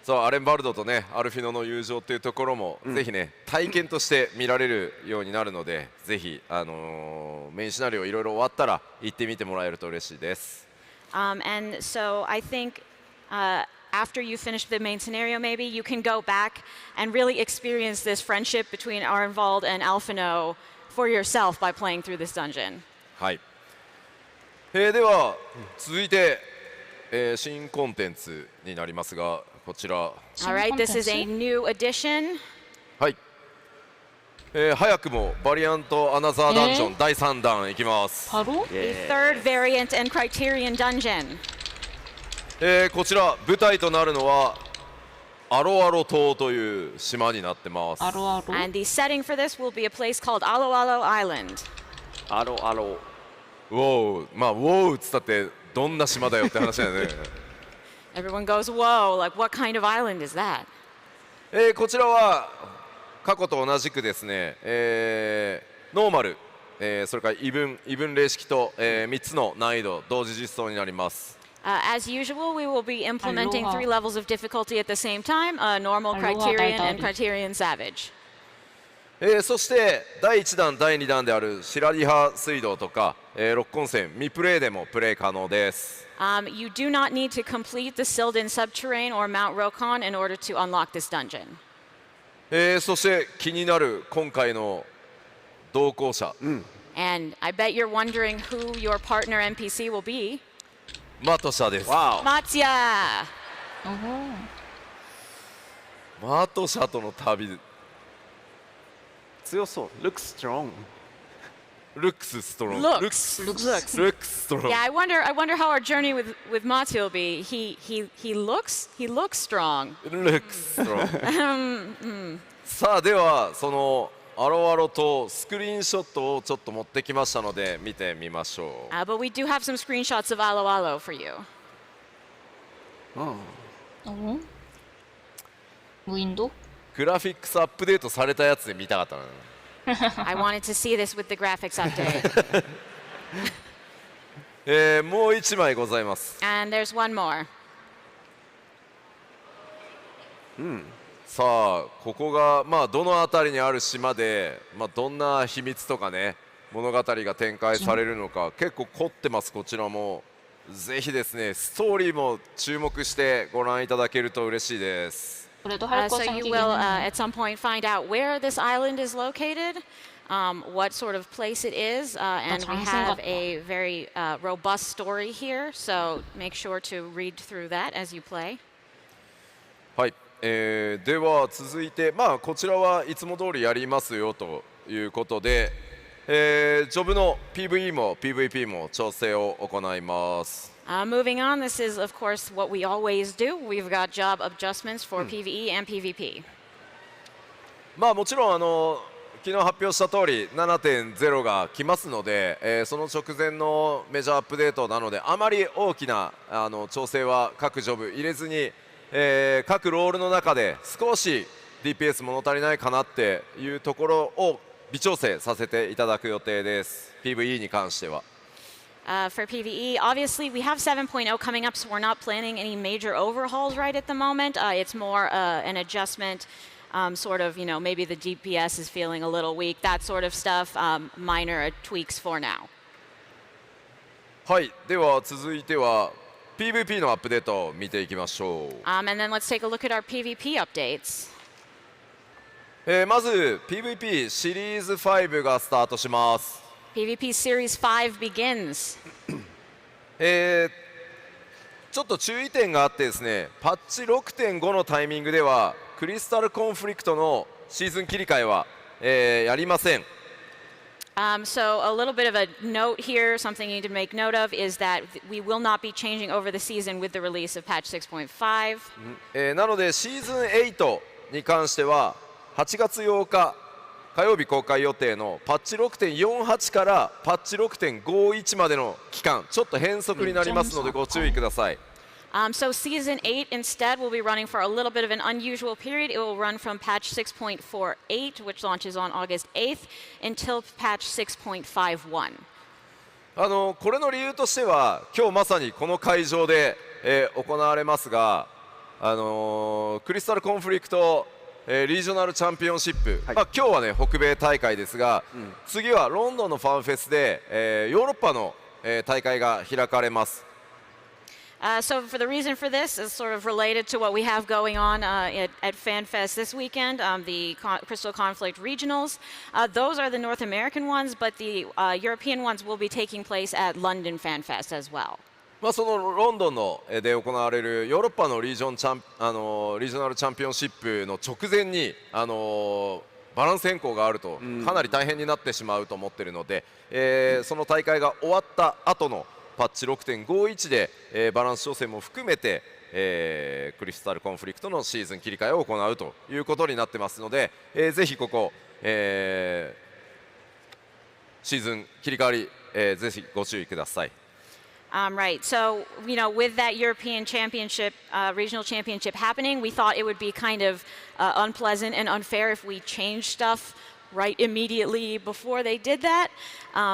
そうアレンバルドとねアルフィノの友情っていうところも、ぜひね体験として見られるようになるので、ぜひメインシナリオいろいろ終わったら行ってみてもらえると嬉しいです。And so I think after you finish the main scenario, maybe you can go back and really experience this friendship between Arenvald and Alphino for yourself by playing through this dungeon. はい。では続いて、新コンテンツになりますが、こちら。All right, this is a new addition. はい。早くもバリアントアナザーダンジョン第3弾いきます。바로? The third variant and Criterion dungeon. こちら舞台となるのはアロアロ島という島になってます。アロアロ。 And the setting for this will be a place called Alo Alo Island. アロアロ。ウォー、まあウォーっつったってどんな島だよって話だよね。Everyone goes, whoa, like what kind of island is that? こちらは過去と同じくですね、ノーマル、それから異分例式と、3つの難易度同時実装になります。As usual, we will be implementing 3 levels of difficulty at the same time, normal, Criterion, and Criterion Savage. そして第1弾、第2弾であるシラリハ水道とか、六根線未プレイでもプレイ可能です。You do not need to complete the Silden Subterrane or Mount Rokon in order to unlock this dungeon. そして気になる今回の同行者。And I bet you're wondering who your partner NPC will be. マトシャです。Matsuya! マトシャとの旅。強そう。Looks strong. Looks strong. Looks strong. Yeah, I wonder how our journey with Matsu will be. He looks strong. Looks strong. さあではそのアロアロとスクリーンショットをちょっと持ってきましたので見てみましょう。But we do have some screenshots of Alo Alo for you. 무인도? グラフィックスアップデートされたやつで見たかったな。I wanted to see this with the graphics update. もう1枚ございます。And there's one more. さあここがまあどの辺りにある島で、まあ、どんな秘密とかね物語が展開されるのか結構凝ってます。こちらもぜひですねストーリーも注目してご覧いただけると嬉しいです。So you will at some point find out where this island is located, what sort of place it is, and we have a very robust story here. So make sure to read through that as you play. はい。では続いて、まあ、こちらはいつも通りやりますよということで、ジョブの PVE も PVP も調整を行います。Moving on, this is of course what we always do. We've got job adjustments for PVE and PVP. まあもちろん昨日発表した通り 7.0 が来ますので、その直前のメジャーアップデートなのであまり大きな調整は各ジョブ入れずに、各ロールの中で少し DPS 物足りないかなっていうところを微調整させていただく予定です。 PVE に関しては。For PvE, obviously we have 7.0 coming up, so we're not planning any major overhauls right at the moment. It's more an adjustment, sort of, you know, maybe the DPS is feeling a little weak, that sort of stuff, minor tweaks for now. はい、では続いては PVP のアップデートを見ていきましょう。And then let's take a look at our PvP updates. まず PVP シリーズ5がスタートします。PvP Series 5 begins. ちょっと注意点があってですね、パッチ 6.5 のタイミングではクリスタルコンフリクトのシーズン切り替えは、やりません。So a little bit of a note here, something you need to make note of is that we will not be changing over the season with the release of patch 6.5. なのでシーズン8に関しては8月8日火曜日公開予定のパッチ 6.48 からパッチ 6.51 までの期間ちょっと変則になりますのでご注意ください。So season 8 instead will be running for a little bit of an unusual period. It will run from patch 6.48, which launches on August 8th, until patch 6.51. これの理由としては今日まさにこの会場で、行われますがクリスタルコンフリクト、リージョナルチャンピオンシップ、まあ、今日はね北米大会ですが、次はロンドンのファンフェスで、ヨーロッパの、大会が開かれます。So for the reason for this is sort of related to what we have going on at FanFest this weekend, the Crystal Conflict Regionals. Those are the North American ones, but the European ones will be taking place at London FanFest as well. まあそのロンドンので行われるヨーロッパのリージョナルチャンピオンシップの直前にバランス変更があるとかなり大変になってしまうと思っているので、その大会が終わった後のパッチ 6.51 で、バランス調整も含めて、クリスタルコンフリクトのシーズン切り替えを行うということになってますので、ぜひここ、シーズン切り替わり、ぜひご注意ください。Right. So, you know, with that European Championship, regional championship happening, we thought it would be kind of unpleasant and unfair if we changed stuff right immediately before they did that.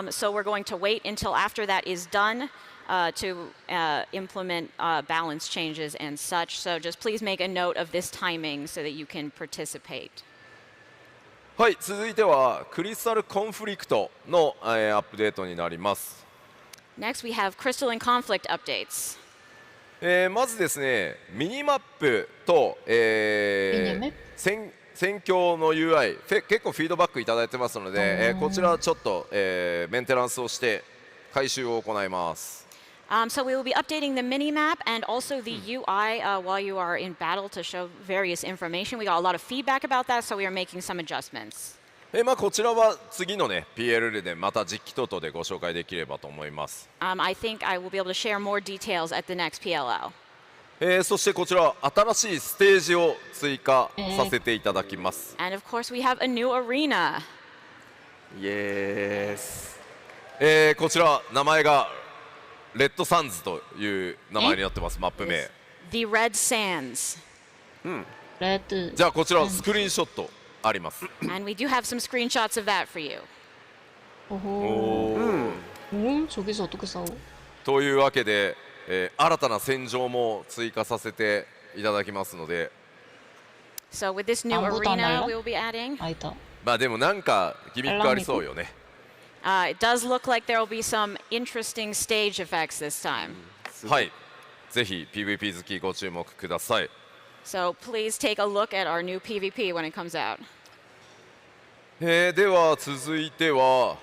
So we're going to wait until after that is done to implement balance changes and such. So just please make a note of this timing so that you can participate. はい、続いてはクリスタルコンフリクトの、アップデートになります。Next, we have Crystal and Conflict updates. まずですね、ミニマップと、戦況の UI、結構フィードバックいただいてますので、こちらちょっと、メンテナンスをして改修を行います。So we will be updating the mini-map and also the UI while you are in battle to show various information. We got a lot of feedback about that, so we are making some adjustments. まあこちらは次のね PLL でまた実機等々でご紹介できればと思います。I think I will be able to share more details at the next PLL. そしてこちら新しいステージを追加させていただきます。And of course we have a new arena. Yes. こちら名前がレッドサンズという名前になってます。マップ名。The Red Sands. じゃあこちらスクリーンショットあります。And we do have some screenshots of that for you. 저기서 어떻게 싸워? というわけで、新たな戦場も追加させていただきますので。So with this new arena we'll be adding. まあでもなんかギミックありそうよね。It does look like there will be some interesting stage effects this time. はい。ぜひ PVP 好きご注目ください。So please take a look at our new PVP when it comes out. では続いては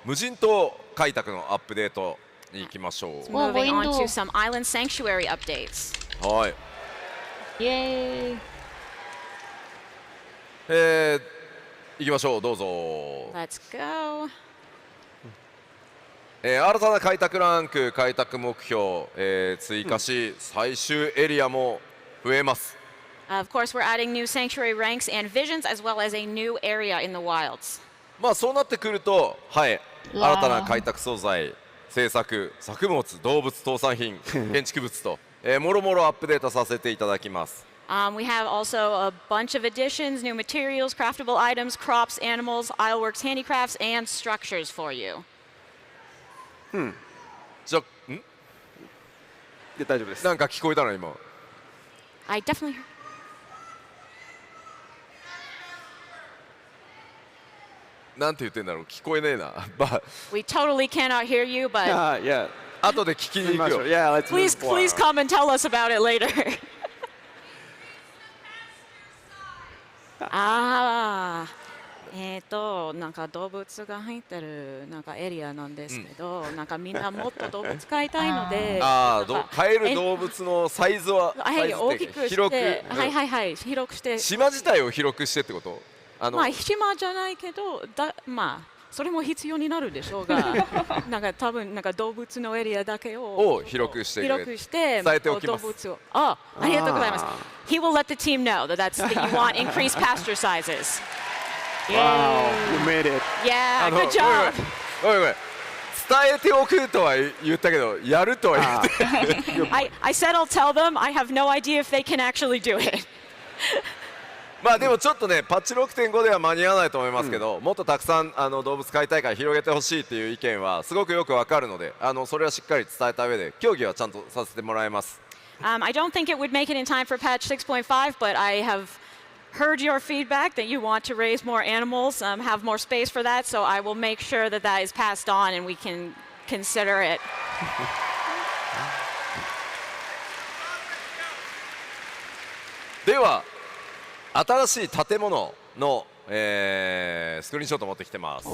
無人島開拓のアップデートに行きましょう。Moving on to some island sanctuary updates. はい。イエーイ。行きましょう。どうぞ。Let's go. 新たな開拓ランク、開拓目標、追加し、最終エリアも増えます。Of course, we're adding new sanctuary ranks and visions, as well as a new area in the wilds. まあそうなってくると、はい、新たな開拓素材、製作、作物、動物、特産品、建築物と、もろもろアップデートさせていただきます。We have also a bunch of additions, new materials, craftable items, crops, animals, ironworks, handicrafts, and structures for you. じゃあ、大丈夫です。なんか聞こえたの今。I definitely heard. なんて言ってんだろう、聞こえねえな。We totally cannot hear you, but yeah. 後で聞きに行くよ。Yeah, let's please come and tell us about it later. なんか動物が入ってるなんかエリアなんですけど、なんかみんなもっと動物飼いたいので、飼える動物のサイズは大きくして、広くして、島自体を広くしてってこと？まあ島じゃないけど、まあそれも必要になるでしょうが、なんか多分なんか動物のエリアだけを広くして伝えておきます。ありがとうございます。He will let the team know that you want increased pasture sizes. Wow, you made it. Yeah, good job. ごめん。伝えておくとは言ったけど、やるとは言って。I said I'll tell them. I have no idea if they can actually do it. まあでもちょっとね、パッチ 6.5 では間に合わないと思いますけど、もっとたくさん動物飼いたいから広げてほしいっていう意見はすごくよくわかるので、それはしっかり伝えた上で協議はちゃんとさせてもらいます。I don't think it would make it in time for patch 6.5, but I have heard your feedback that you want to raise more animals, have more space for that, so I will make sure that that is passed on and we can consider it. では新しい建物の、スクリーンショット持ってきてます。 We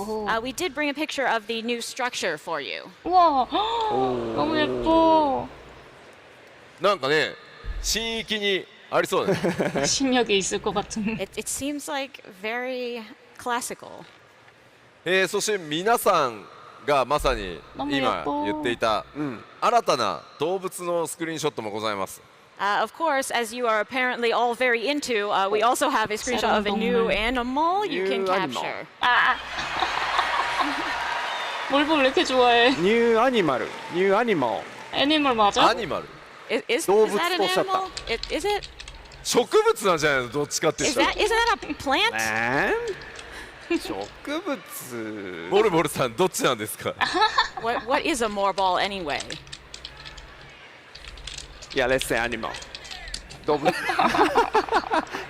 did bring a picture of the new structure for you. 우와, 너무 예뻐. なんかね新域にありそうだね。 신력이 있을 것 같은. It seems like very classical. そして皆さんがまさに今言っていた、新たな動物のスクリーンショットもございます。 Of course, as you are apparently all very into, we also have a screenshot of a new animal you can capture. 뭘 왜 이렇게 좋아해? New animal. New animal. 애니멀 맞아? アニマル Is 動物 that an とおっしゃった。 animal? Is it? 植物なんじゃないのどっちかって言ったら。 Isn't that a plant? 植物。モルモルさんどっちなんですか？ What is a morball anyway? Yeah, let's say animal. 動物。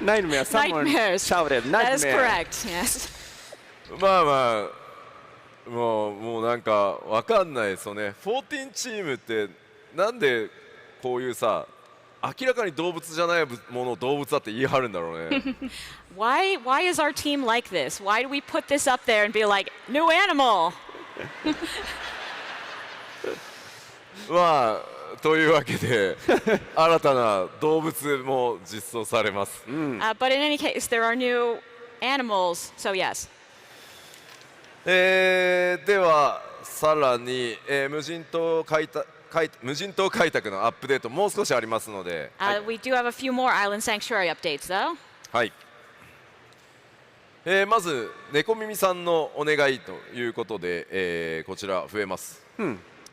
Nightmare. Someone Nightmares. shouted That is nightmare. correct. Yes. まあまあもうなんかわかんないですよね。14チームってなんでこういうさ明らかに動物じゃないものを動物だって言い張るんだろうね。Why is our team like this? Why do we put this up there and be like, new animal? まあというわけで新たな動物も実装されます。But in any case, there are new animals, so yes. ではさらに、無人島開拓のアップデートもう少しありますので、We do have a few more island sanctuary updates, though. はい。まず猫耳さんのお願いということで、こちら増えます。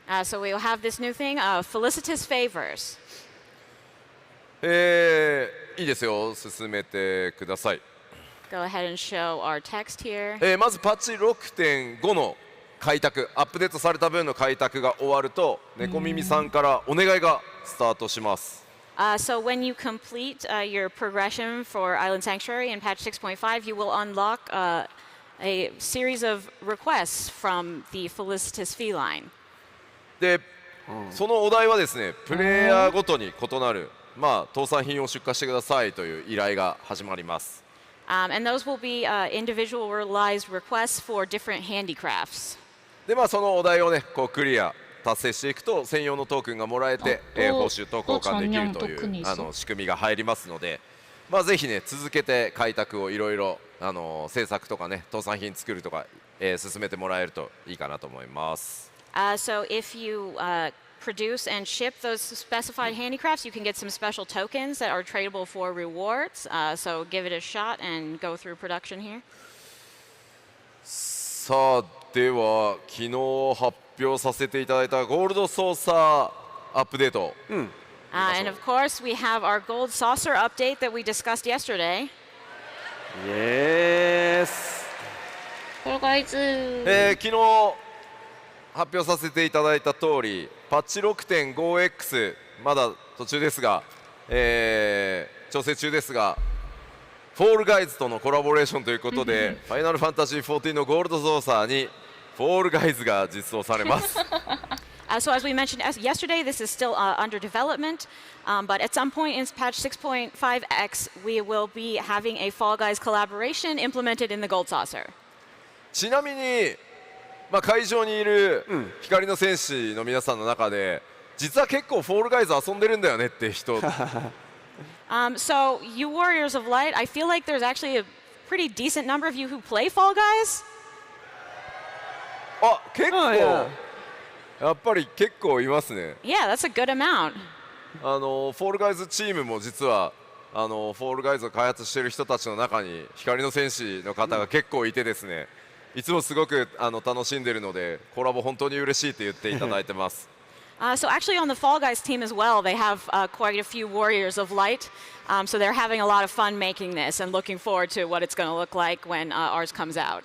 So we'll have this new thing, felicitous favors. いいですよ、進めてください。Go ahead and show our text here. まずパッチ 6.5 の開拓、アップデートされた分の開拓が終わると、猫耳さんからお願いがスタートします。So when you complete your progression for Island Sanctuary in patch 6.5, you will unlock a series of requests from the felicitous feline. で、そのお題はですね、プレイヤーごとに異なる、特産品を出荷してくださいという依頼が始まります。And those will be individualized requests for different handicrafts. で、そのお題をね、こうクリア達成していくと専用のトークンがもらえて、報酬と交換できるという仕組みが入りますので、ぜひね続けて開拓をいろいろ制作とかね特産品作るとか、進めてもらえるといいかなと思います。So if you produce and ship those specified handicrafts, you can get some special tokens that are tradable for rewards. So give it a shot and go through production here. さあでは昨日発表させていただいたゴールドソーサーアップデート。And of course, we have our gold saucer update that we discussed yesterday. Yes. 昨日発表させていただいた通り、パッチ 6.5X まだ途中ですが、調整中ですが、フォールガイズとのコラボレーションということで、ファイナルファンタジー14のゴールドソーサーにフォールガイズが実装されます。So as we mentioned yesterday, this is still under development, but at some point in patch 6.5X, we will be having a Fall Guys collaboration implemented in the Gold Saucer. ちなみに、会場にいる光の戦士の皆さんの中で、実は結構フォールガイズ遊んでるんだよねって人。So you Warriors of Light, I feel like there's actually a pretty decent number of you who play Fall Guys. あ、結構。やっぱり結構いますね。Yeah, that's a good amount. フォールガイズチームも実はフォールガイズを開発している人たちの中に光の戦士の方が結構いてですね、いつもすごく楽しんでいるのでコラボ本当に嬉しいって言っていただいてます。So actually on the Fall Guys team as well, they have quite a few Warriors of Light. So they're having a lot of fun making this and looking forward to what it's going to look like when ours comes out.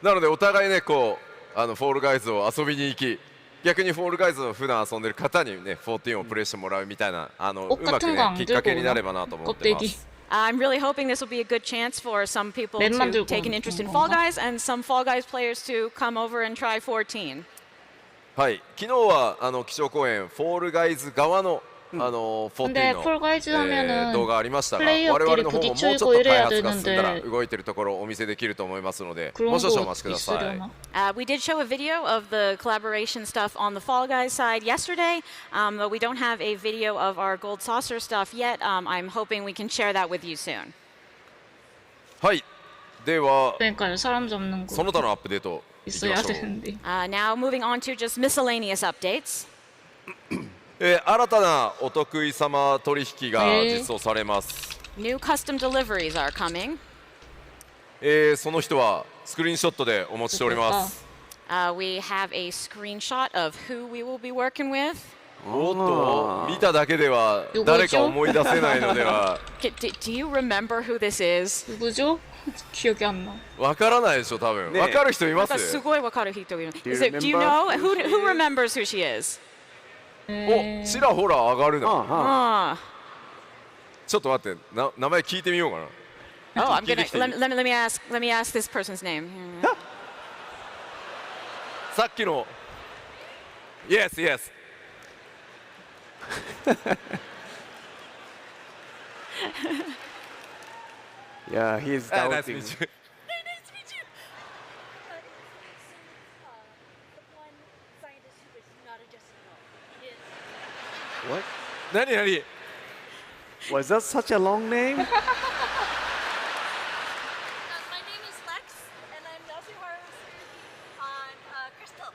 なのでお互いねこうフォールガイズを遊びに行き、逆にフォールガイズを普段遊んでる方にね14をプレイしてもらうみたいなうまく 같은 ね 거안 きっかけになれ 들고 ばなと 오나? 思ってま 껍데기. す。 I'm really hoping this will be a good chance for some people 맵만 to 들고 take an 오는 interest in 건가? Fall Guys and some Fall Guys players to come over and try 14. はい、昨日は基調講演フォールガイズ側の근데 14 폴 가이즈 の、하면은 動画ありましたが、 플레이어끼리 我々の方ももうちょっ 부딪히고 と開 이래야 発が進んだら 되는데 動いてるところをお見せできると思いますので、 그런 もう少々お 거 待ちください。 있으려나? We did show a video of the collaboration stuff on the Fall Guys side yesterday, but we don't have a video of our Gold Saucer stuff yet. I'm hoping we can share that with you soon. はい、では 그러니까요. 사람 잡는 その 거 他のアップデートいき 있어야 ましょう。 되는데. Now moving on to just miscellaneous updates. 新たなお得意様取引が実装されます。 New custom deliveries are coming. その人はスクリーンショットでお持ちしております。 We have a screenshot of who we will be working with. おっと、見ただけでは誰か思い出せないのでは。 Do you remember who this is? 누구죠? 기억이 안 나. わからないでしょ多分。ねわかる人います？ Do you remember know who remembers who she is? お、ちらほら上がるな。 Ah. ちょっと待って、名前聞いてみようかな。 Oh, I'm gonna let me ask this person's name. さっきの Yes, yes. Yeah, he's Nice to doubting. meet you. What? 何何 Was that such a long name? My name is Lex, and I'm the also on Crystal.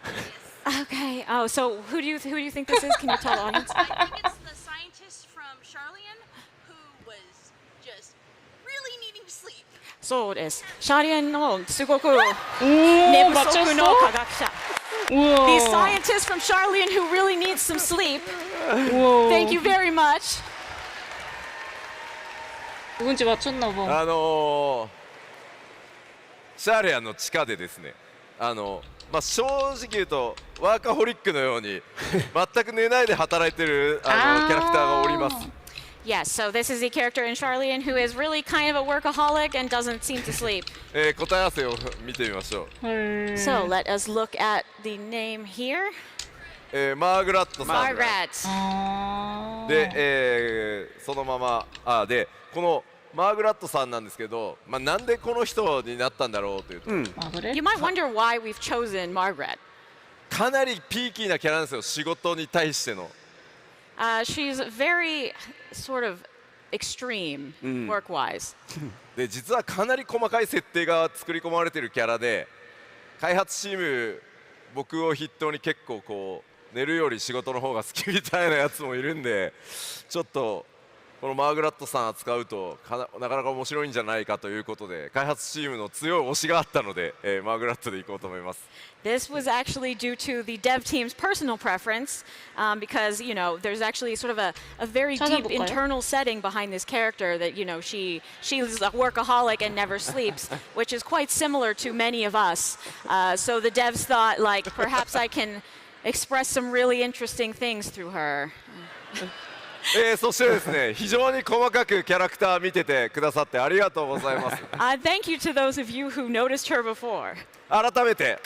Okay. Oh, so who do you think this is? Can you tell the audience? I think it's the scientist from Charlian who was just really needing sleep. そうです。シャリアンのすごく寝不足の科学者。The scientist from Charlian who really needs some sleep. Thank you very much. 누군지 맞췄나 봐. シャーレアの地下でですね、正直言うとワーカホリックのように全く寝ないで働いてるキャラクターがおります。 Yes, so this is the character in Charlian who is really kind of a workaholic and doesn't seem to sleep. 答え合わせを見てみましょう。 So let us look at the name here. マーグラットさん Margaret. で、そのままでこのマーグラットさんなんですけど、なんでこの人になったんだろうというと、 You might wonder why we've chosen Margaret. かなりピーキーなキャラなんですよ、仕事に対しての。 She's very sort of extreme work-wise. で実はかなり細かい設定が作り込まれているキャラで、開発チーム僕を筆頭に結構こう寝るより仕事の方が好きみたいなやつもいるんで、ちょっとこのマーグラットさん扱うとなかなか面白いんじゃないかということで、開発チームの強い推しがあったので、マーグラットでいこうと思います。 This was actually due to the dev team's personal preference, because there's actually sort of a very deep internal setting behind this character that she's a workaholic and never sleeps, which is quite similar to many of us. So the devs thought like perhaps I can express some really interesting things through her. そしてですね、非常に細かくキャラクター見ててくださってありがとうございます。 Thank you to those of you who noticed her before. 改めて。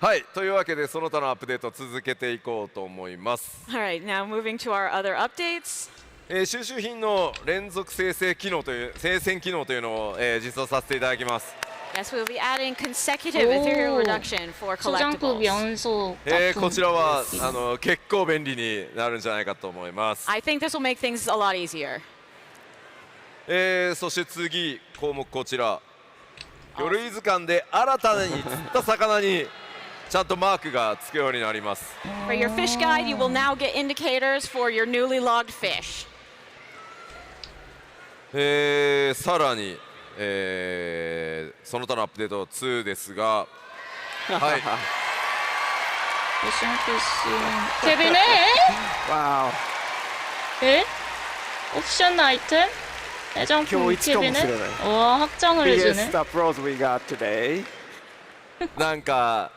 はい、というわけでその他のアップデートを続けていこうと思います。 All right, now moving to our other updates. 収集品の連続生成機能という生鮮機能というのを、実装させていただきます。 Yes, we'll be adding consecutive ethereal reduction for 소장급 collectibles. 연속 こちらは結構便利になるんじゃないかと思います。 I think this will make things a lot easier. そして次項目こちら。魚類図鑑で新たに釣った魚にちゃんとマークがつくようになります。 For your fish guide, you will now get indicators for your newly logged fish. さらに、その他のアップデート2ですが、はい。 케빈의 Wow. 에? 옵션 아이템? 애정품 今日一かもしれない 팁이네? 와 확정을 해주네. Biggest applause we got today. なんか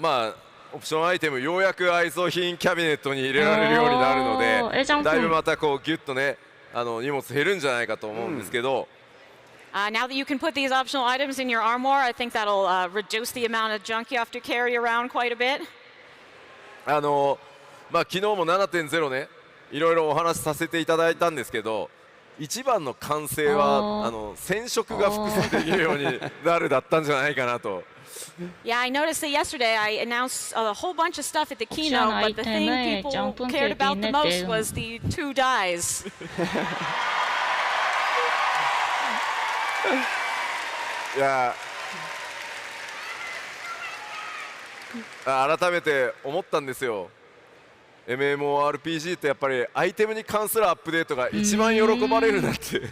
まあオプションアイテムようやく愛想品キャビネットに入れられるようになるので、だいぶまたこうギュッとね荷物減るんじゃないかと思うんですけど。Now that you can put these optional items in your armoire, I think that'll reduce the amount of junk you have to carry around quite a bit. まあ昨日も 7.0 ねいろいろお話しさせていただいたんですけど、一番の完成は染色が複製できるようになるだったんじゃないかなと。Yeah, I noticed that yesterday I announced a whole bunch of stuff at the keynote, but the thing people cared about the most was the 2 dies. いや改めて思ったんですよ。MMORPG ってやっぱりアイテムに関するアップデートが一番喜ばれるなって。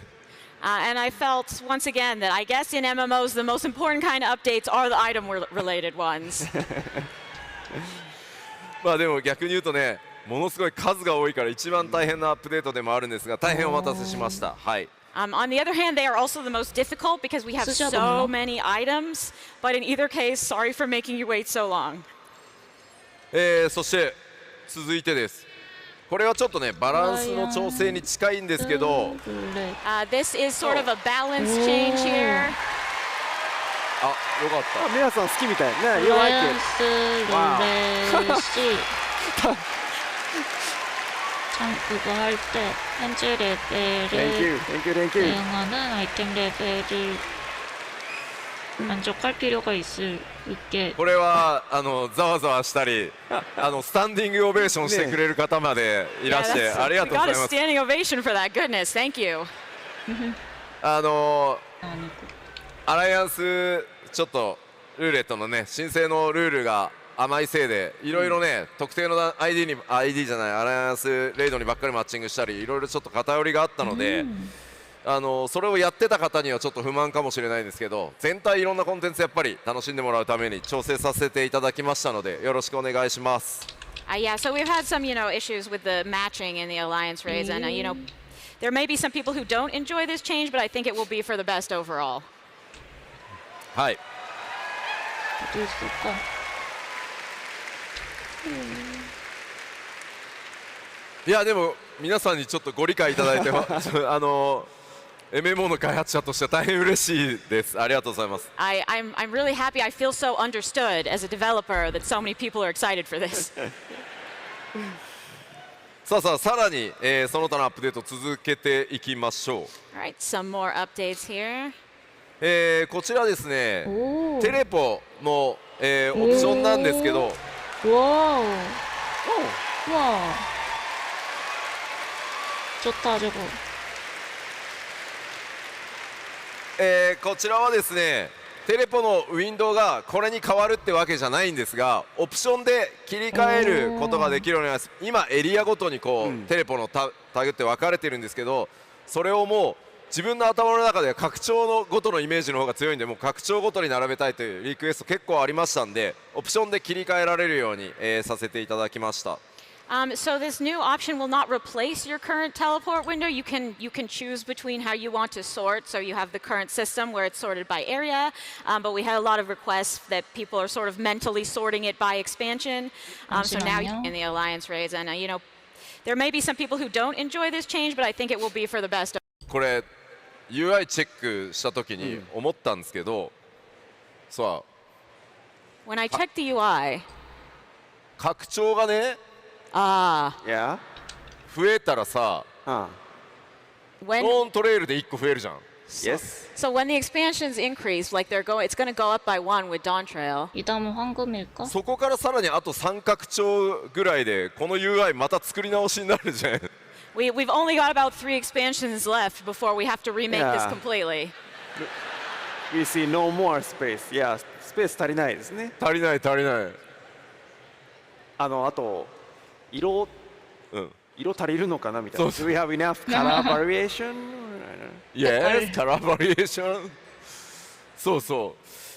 And I felt once again that I guess in MMOs the most important kind of updates are the item-related ones. まあでも逆に言うとね、ものすごい数が多いから一番大変なアップデートでもあるんですが、大変お待たせしました。はい。On the other hand, they are also the most difficult because we have so many items. But in either case, sorry for making you wait so long. そして続いてです。これはちょっとねバランスの調整に近いんですけど。This is sort of a balance change here. あ、よかった。皆さん好きみたいね。You like it. 그거 할 때 현재 레벨을 대응하는 아이템 레벨을 만족할 필요가 있게. これはざわざわしたりスタンディングオベーションしてくれる方までいらしてありがとうございます。 We got a standing ovation for that. Goodness, thank you. アライアンスちょっとルーレットのね申請のルールが甘いせいでいろいろね、特定の ID じゃないアライアンスレイドにばっかりマッチングしたりいろいろちょっと偏りがあったので、それをやってた方にはちょっと不満かもしれないんですけど、全体いろんなコンテンツやっぱり楽しんでもらうために調整させていただきましたのでよろしくお願いします。Yeah, so we've had some, issues with the matching in the alliance raids, and there may be some people who don't enjoy this change, but I think it will be for the best overall. はい。どうするか。いやでも皆さんにちょっとご理解いただいてMMO の開発者としては大変嬉しいです。ありがとうございます。I'm really happy. I feel so understood as a developer that so many people are excited for this. さらに、その他のアップデート続けていきましょう。All right, some more updates here. こちらですね、テレポの、オプションなんですけど。와 좋다 저거. こちらはですねテレポのウィンドウがこれに変わるってわけじゃないんですが、オプションで切り替えることができるようになります。今エリアごとにこう、テレポのタグって分かれてるんですけど、それをもう自分の頭の中では拡張のごとのイメージの方が強いんで、もう拡張ごとに並べたいというリクエスト結構ありましたんで、オプションで切り替えられるように、させていただきました。So this new option will not replace your current teleport window. You can choose between how you want to sort. So you have the current system where it's sorted by area, but we had a lot of requests that people are sort of mentally sorting it by expansion. So now you're in the alliance raids, and there may be some people who don't enjoy this change, but I think it will be for the best. これ UI チェックしたときに思ったんですけど、さあ。When I checked the UI. 拡張がね。Yeah. 増えたらさ、ゾーントレイルで1個増えるじゃん。Yes. So when the expansions increase, like it's going to go up by 1 with Dawn Trail. 이 다음은 황금일까? そこからさらにあと3拡張ぐらいでこの UI また作り直しになるじゃん。We've only got about 3 expansions left before we have to remake this completely. We see no more space. Yeah, スペース足りないですね。足りない。あと色足りるのかなみたいな。Do we have enough color variation? Yes, color variation. そう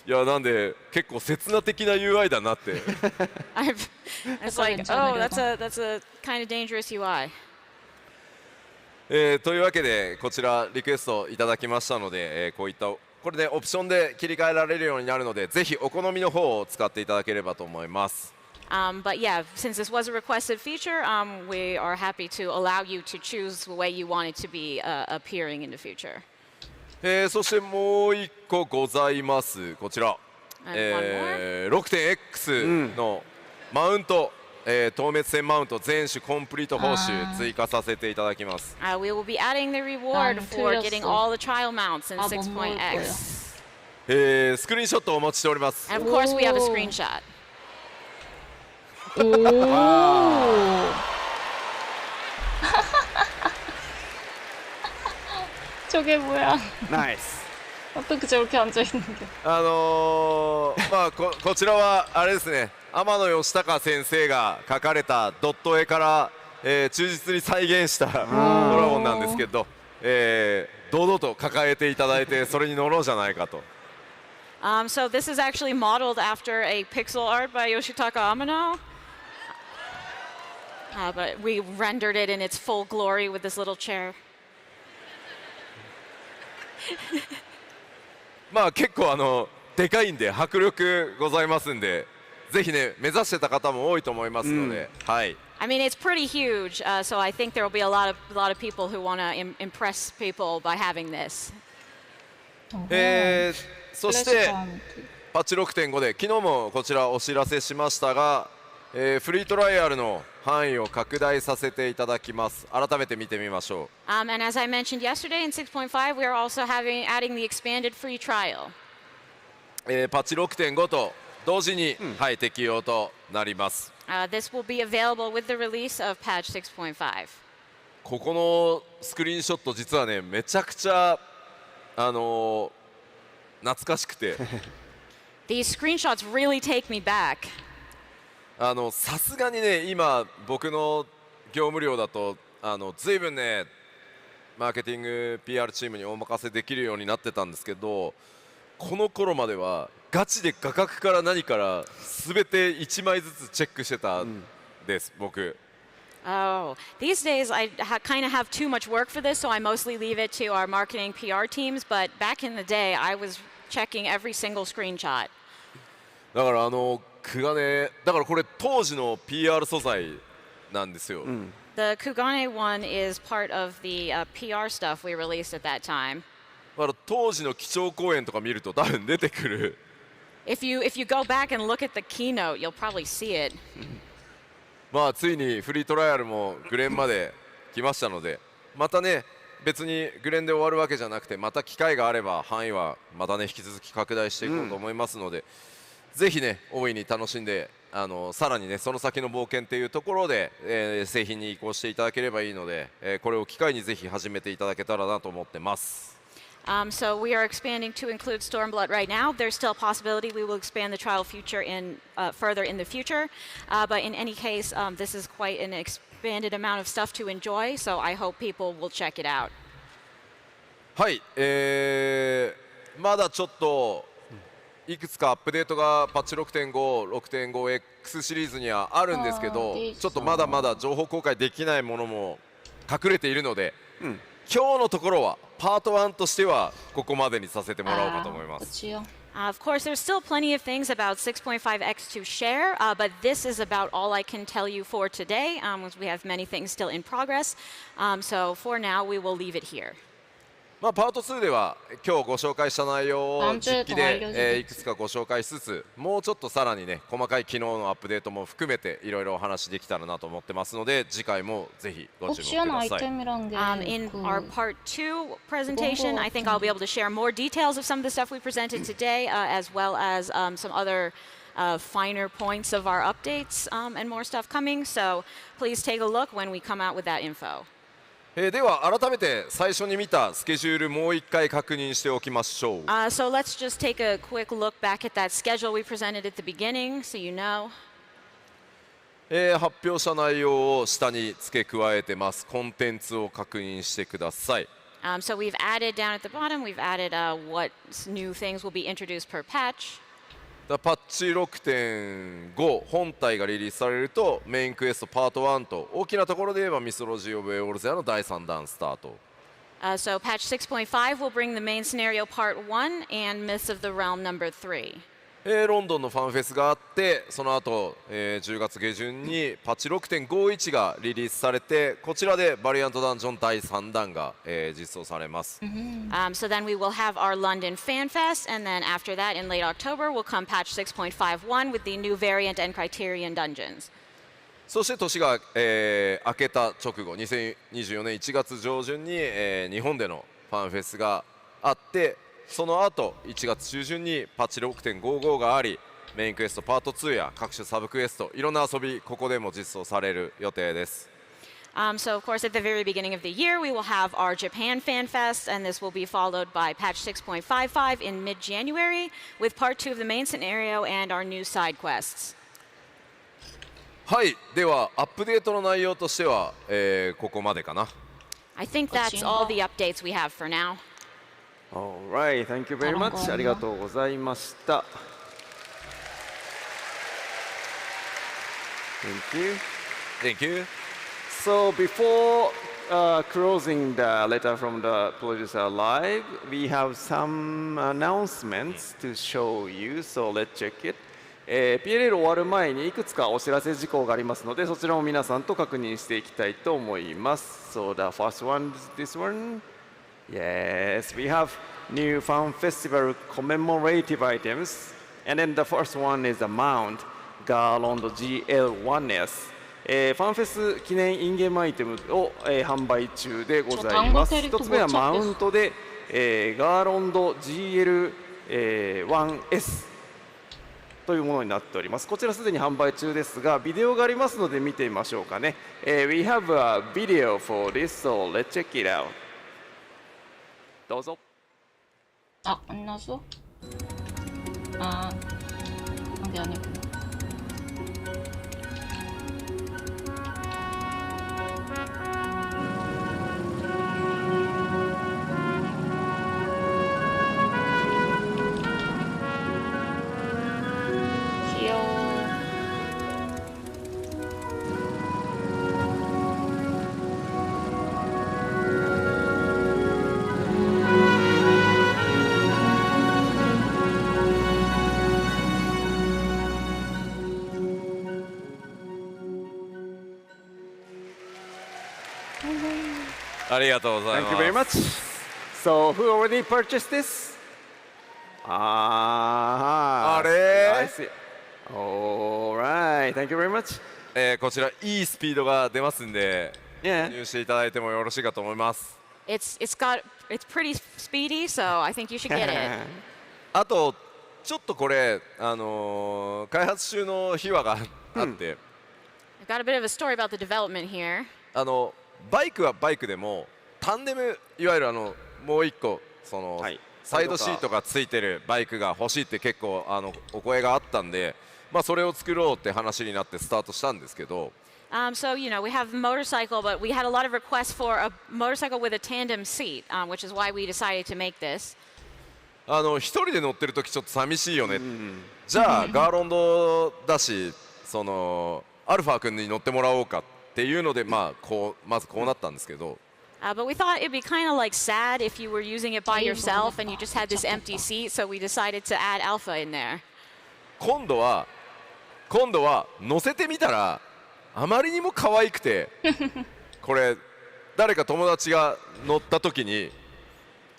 いやなんで結構刹那的な UI だなって。It's like, oh, that's a kind of dangerous UI. というわけでこちらリクエストいただきましたので、こういったこれでオプションで切り替えられるようになるので、ぜひお好みの方を使っていただければと思います。But yeah, since this was a requested feature, we are happy to allow you to choose the way you want it to be appearing in the future. そしてもう1個ございます。こちら、6.X のマウント、透滅線マウント全種コンプリート報酬追加させていただきます。We will be adding the reward for getting all the trial mounts in 6.X. スクリーンショットをお待ちしております。And of course, we have a screenshot. 저게 뭐야? 나이스. 어떻게 저렇게 앉아 있는 게? まあこちらはあれですね。天野義孝先生が描かれたドット絵から、忠実に再現したドラゴンなんですけど、堂々と抱えていただいてそれに乗ろうじゃないかと。So this is actually modeled after a pixel art by Yoshitaka Amano. But we rendered it in its full glory with this little chair. まあ結構でかいんで迫力ございますんで、ぜひね目指してた方も多いと思いますので、はい。I mean, it's pretty huge, so I think there will be a lot of people who want to impress people by having this. そしてパッチ 6.5 で昨日もこちらお知らせしましたが、フリートライアルの範囲を拡大させていただきます。改めて見てみましょう。And as I mentioned yesterday in 6.5, we are also adding the expanded free trial. パッチ 6.5 と同時に、はい、適用となります。This will be available with the release of patch 6.5. ここのスクリーンショット実はねめちゃくちゃ懐かしくてThese screenshots really take me back. さすがにね今僕の業務量だとずいぶんねマーケティング PR チームにお任せできるようになってたんですけど、この頃まではガチで画角から何から全て1枚ずつチェックしてたんです、僕。Oh, these days I kind of have too much work for this, so I mostly leave it to our marketing PR teams. But back in the day, I was checking every single screenshot. だからKugane、だからこれ当時の PR 素材なんですよ。The Kugane one is part of the PR stuff we released at that time. だから当時の基調講演とか見ると多分出てくる。If you go back and look at the keynote, you'll probably see it. まあついにフリートライアルもグレンまで来ましたので、またね別にグレンで終わるわけじゃなくて、また機会があれば範囲はまたね引き続き拡大していこうと思いますので、ぜひね大いに楽しんでさらにねその先の冒険っていうところで、製品に移行していただければいいので、これを機会にぜひ始めていただけたらなと思ってます。So we are expanding to include Stormblood right now. There's still a possibility we will expand the trial feature further in the future. But in any case, this is quite an expanded amount of stuff to enjoy. So I hope people will check it out. はい、まだちょっといくつかアップデートがパッチ 6.5、6.5X シリーズにはあるんですけど、ちょっとまだまだ情報公開できないものも隠れているので、今日のところはパート1としてはここまでにさせてもらおうかと思います。Of course, there's still plenty of things about 6.5x to share, but this is about all I can tell you for today. We have many things still in progress. So for now, we will leave it here. まあパート2では今日ご紹介した内容を実機で、いくつかご紹介しつつ、もうちょっとさらにね細かい機能のアップデートも含めていろいろお話できたらなと思ってますので、次回もぜひご注目ください。In our part 2 presentation, I think I'll be able to share more details of some of the stuff we presented today, as well as some other finer points of our updates and more stuff coming. So please take a look when we come out with that info. では改めて最初に見たスケジュールもう一回確認しておきましょう。So let's just take a quick look back at that schedule we presented at the beginning, so you know. 発表した内容を下に付け加えてます。コンテンツを確認してください。So we've added down at the bottom, we've added what new things will be introduced per patch. パッチ6.5 本体がリリースされるとメインクエストパート1と大きなところで言えばミスロジー・オブ・エオルゼアの第3弾スタート。So patch 6.5 will bring the main scenario part 1 and Myths of the Realm number 3. ロンドンのファンフェスがあってその後、10月下旬にパッチ 6.51 がリリースされてこちらでバリアントダンジョン第3弾が、実装されます。So then we will have our London Fan Fest, and then after that, in late October, will come patch 6.51 with the new variant and criterion dungeons. そして年が、明けた直後2024年1月上旬に、日本でのファンフェスがあってその後1月中旬にパッチ 6.55 がありメインクエストパート2や各種サブクエストいろんな遊びここでも実装される予定です。So of course at the very beginning of the year we will have our Japan Fan Fest, and this will be followed by patch 6.55 in mid-January with part 2 of the main scenario and our new side quests. はい、ではアップデートの内容としては、ここまでかな。I think that's all the updates we have for now. Alright, thank you very much. ありがとうございました。Thank you. Thank you. So before closing the letter from the producer live, we have some announcements to show you. So let's check it. PLL 終わる前にいくつかお知らせ事項がありますのでそちらも皆さんと確認していきたいと思います。So the first one is this one. Yes, we have new Fan Festival commemorative items. And then the first one is the mount Garland GL1S. ファンフェス記念インゲームアイテムを、販売中でございます。一つ目はマウントで、ガーロンド GL1S というものになっております。こちらすでに販売中ですが、ビデオがありますので見てみましょうかね。We have a video for this, so let's check it out. どうぞ。안 나왔어? 그게 아니구나. 귀여워. Thank you very much. So who already purchased this? I see. Alright, thank you very much. こちらいいスピードが出ますんで、Yeah. 入していただいてもよろしいかと思います。It's pretty speedy, so I think you should get it. あとちょっとこれ開発中の秘話があって、I've got a bit of a story about the development here. バイクはバイクでもタンデムいわゆるもう一個その、はい、サイドシートがついてるバイクが欲しいって結構お声があったんで、まあそれを作ろうって話になってスタートしたんですけど。So, you know, we have a motorcycle, but we had a lot of requests for a motorcycle with a tandem seat, which is why we decided to make this. 一人で乗ってる時ちょっと寂しいよね。じゃあガーロンドだし、そのアルファ君に乗ってもらおうかっていうので、まずこうなったんですけど。But we thought it'd be kind of like sad if you were using it by yourself and you just had this empty seat, so we decided to add Alpha in there. 今度は乗せてみたらあまりにも可愛くてこれ誰か友達が乗った時に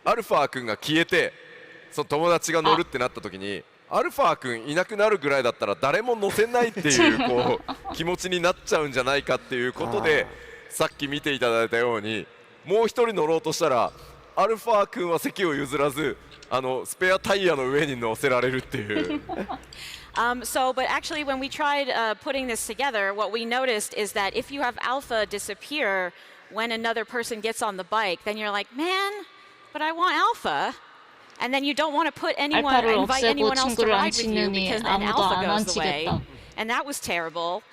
アルファ君が消えてその友達が乗るってなった時にアルファ君いなくなるぐらいだったら誰も乗せないっていうこう気持ちになっちゃうんじゃないかっていうことでさっき見ていただいたようにもう一人乗ろうとしたらアルファ君は席を譲らずスペアタイヤの上に乗せられるっていう。But actually, when we tried putting this together, what we noticed is that if you have Alpha disappear when another person gets on the bike, then you're like, man, but I want Alpha. And then you don't want to invite anyone else to ride with you because then Alpha goes away. And that was terrible.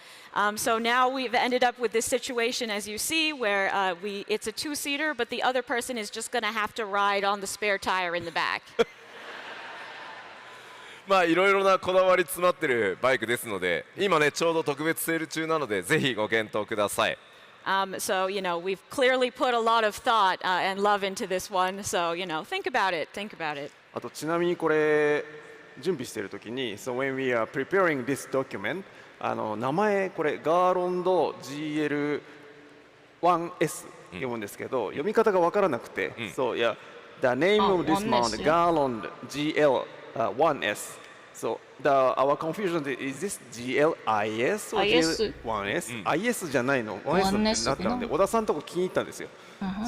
So now we've ended up with this situation, as you see, where it's a two-seater, but the other person is just going to have to ride on the spare tire in the back. まあいろいろなこだわり詰まってるバイクですので、今ねちょうど特別セール中なのでぜひご検討ください。So, we've clearly put a lot of thought and love into this one. So, think about it. Think about it. あとちなみにこれ準備しているときに、So when we are preparing this document、名前これガーロンド GL1S 読むんですけど、読み方が分からなくて、So yeah, the name of this mount Garland GL1S. So our confusion is this GLIS or GL1S? IS じゃないの 1S ってなったので、小田さんとこ気に入ったんですよ。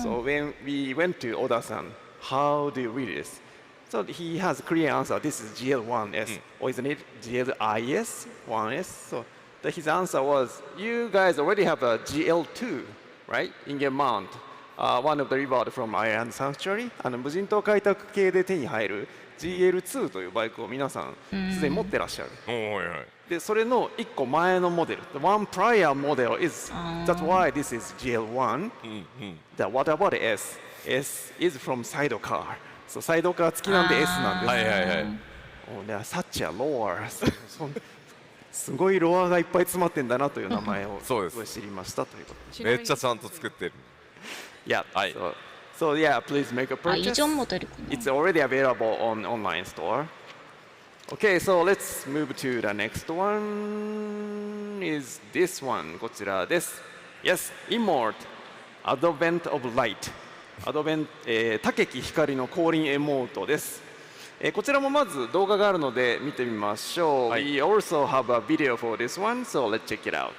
So when we went to 小田さん、How do you read this? So he has a clear answer. This is GL1S, or isn't it GLIS 1S? So his answer was, you guys already have a GL2, right, in your mount. One of the reward from Iron Sanctuary. 無人島開拓系で手に入る GL2 というバイクを皆さんすでに持ってらっしゃる。で、それの1個前のモデル。The one prior model is, that's why this is GL1. The what about S? S is from sidecar. そうサイドカー付きなんで S なんです。はいはいはい。such a lower すごいロアがいっぱい詰まってんだなという名前を知りましたということ。めっちゃちゃんと作ってる。Yeah. So yeah, please make a purchase. It's already available on online store. Okay, so let's move to the next one. Is this one? こちらです。Yes, Immort, Advent of Light. 竹木光の降臨エモートです。こちらもまず動画があるので見てみましょう。We also have a video for this one, so let's check it out.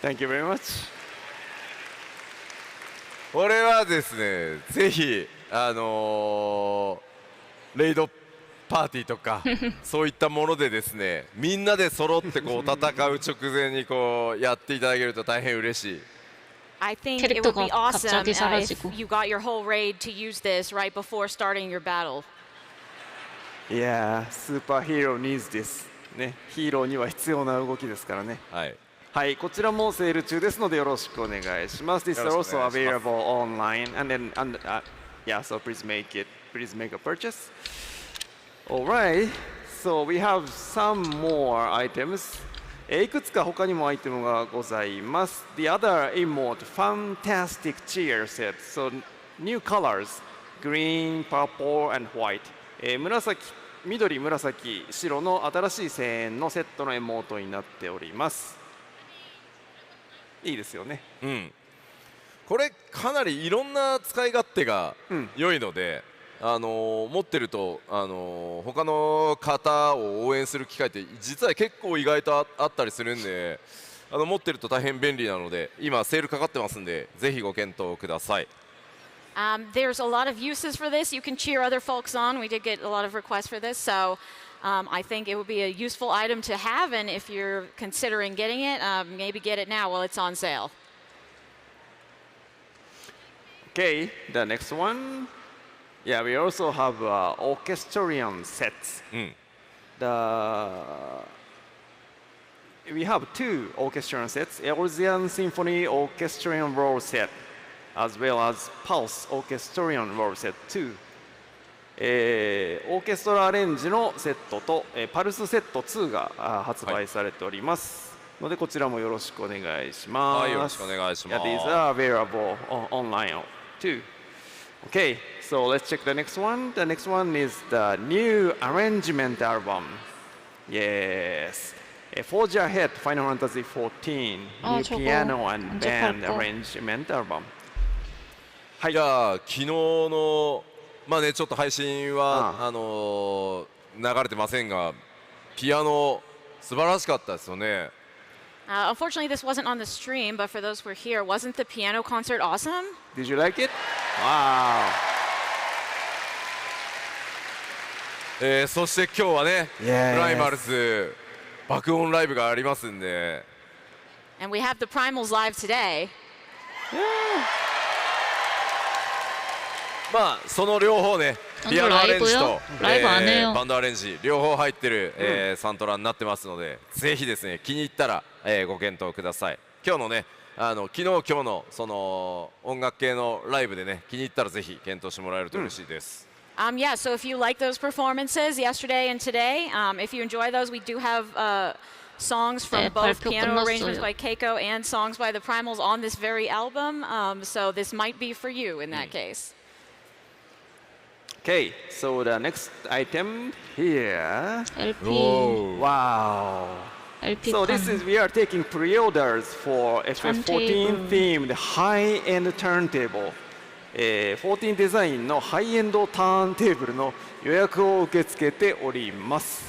Thank you very much. これはですね、ぜひレイドパーティーとかそういったものでですね、みんなで揃ってこう戦う直前にこうやっていただけると大変嬉しい。I think it would be awesome if you got your whole raid to use this right before starting your battle. Yeah, superhero needs this. ね、ヒーローには必要な動きですからね。はい。はい、こちらもセール中ですのでよろしくお願いします。This is also available online, and then yeah, so please make a purchase. Alright, so we have some more items. いくつか他にもアイテムがございます。The other emote, fantastic cheer set. So new colors, green, purple, and white. 緑、紫、白の新しい声援のセットのエモートになっております。いいですよね。うん。これかなりいろんな使い勝手が良いので、持ってると他の方を応援する機会って実は結構意外とあったりするんで、持ってると大変便利なので、今セールかかってますんで、ぜひご検討ください。There's a lot of uses for this. You can cheer other folks on. We did get a lot of requests for this, so I think it would be a useful item to have, and if you're considering getting it, maybe get it now while it's on sale. Okay, the next one. Yeah, we also have orchestrion sets. We have two orchestrion sets, Elsian Symphony Orchestrion Roll Set, as well as Pulse Orchestrion Roll Set 2. オーケストラアレンジのセットと、パルスセット2が発売されておりますので、こちらもよろしくお願いします。はい、よろしくお願いします。Yeah, these are available online too. Okay, so let's check the next one. The next one is the new arrangement album. Yes. Forge Ahead Final Fantasy 14 new piano and band arrangement album. はい、じゃあ昨日のまあね、ちょっと配信は流れてませんが、ピアノ素晴らしかったですよね。Unfortunately, this wasn't on the stream, but for those who were here, wasn't the piano concert awesome? Did you like it? Wow. そして今日はね、プライマルズ爆音ライブがありますんで。And we have the Primals live today. まあその両方ね、ピアノアレンジと、ライブ안 해요。バンドアレンジ両方入ってる、サントラになってますので、ぜひですね気に入ったら、ご検討ください。今日のね、昨日今日のその音楽系のライブでね気に入ったらぜひ検討してもらえると嬉しいです。Yeah, so if you like those performances yesterday and today, if you enjoy those, we do have songs from both piano arrangements by Keiko and songs by the Primals on this very album. So this might be for you in that case. Okay, so the next item here. LP. Wow. LP So this is we are taking pre-orders for FF14 themed high-end turntable. 14デザインのハイエンドターンテーブルの予約を受け付けております。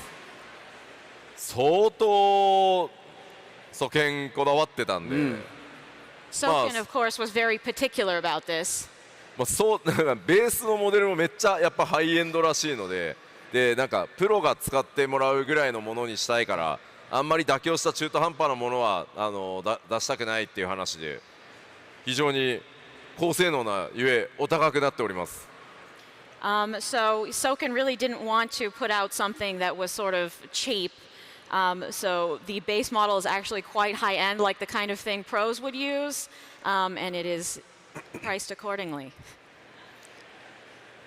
相当素見こだわってたんで、Soken, of course, was very particular about this. そうベースのモデルもめっちゃやっぱハイエンドらしいので、なんかプロが使ってもらうぐらいのものにしたいから、あんまり妥協した中途半端なものは出したくないっていう話で、非常に高性能なゆえお高くなっております。So Soken really didn't want to put out something that was sort of cheap. So the base model is actually quite high end, like the kind of thing pros would use, and it is priced accordingly.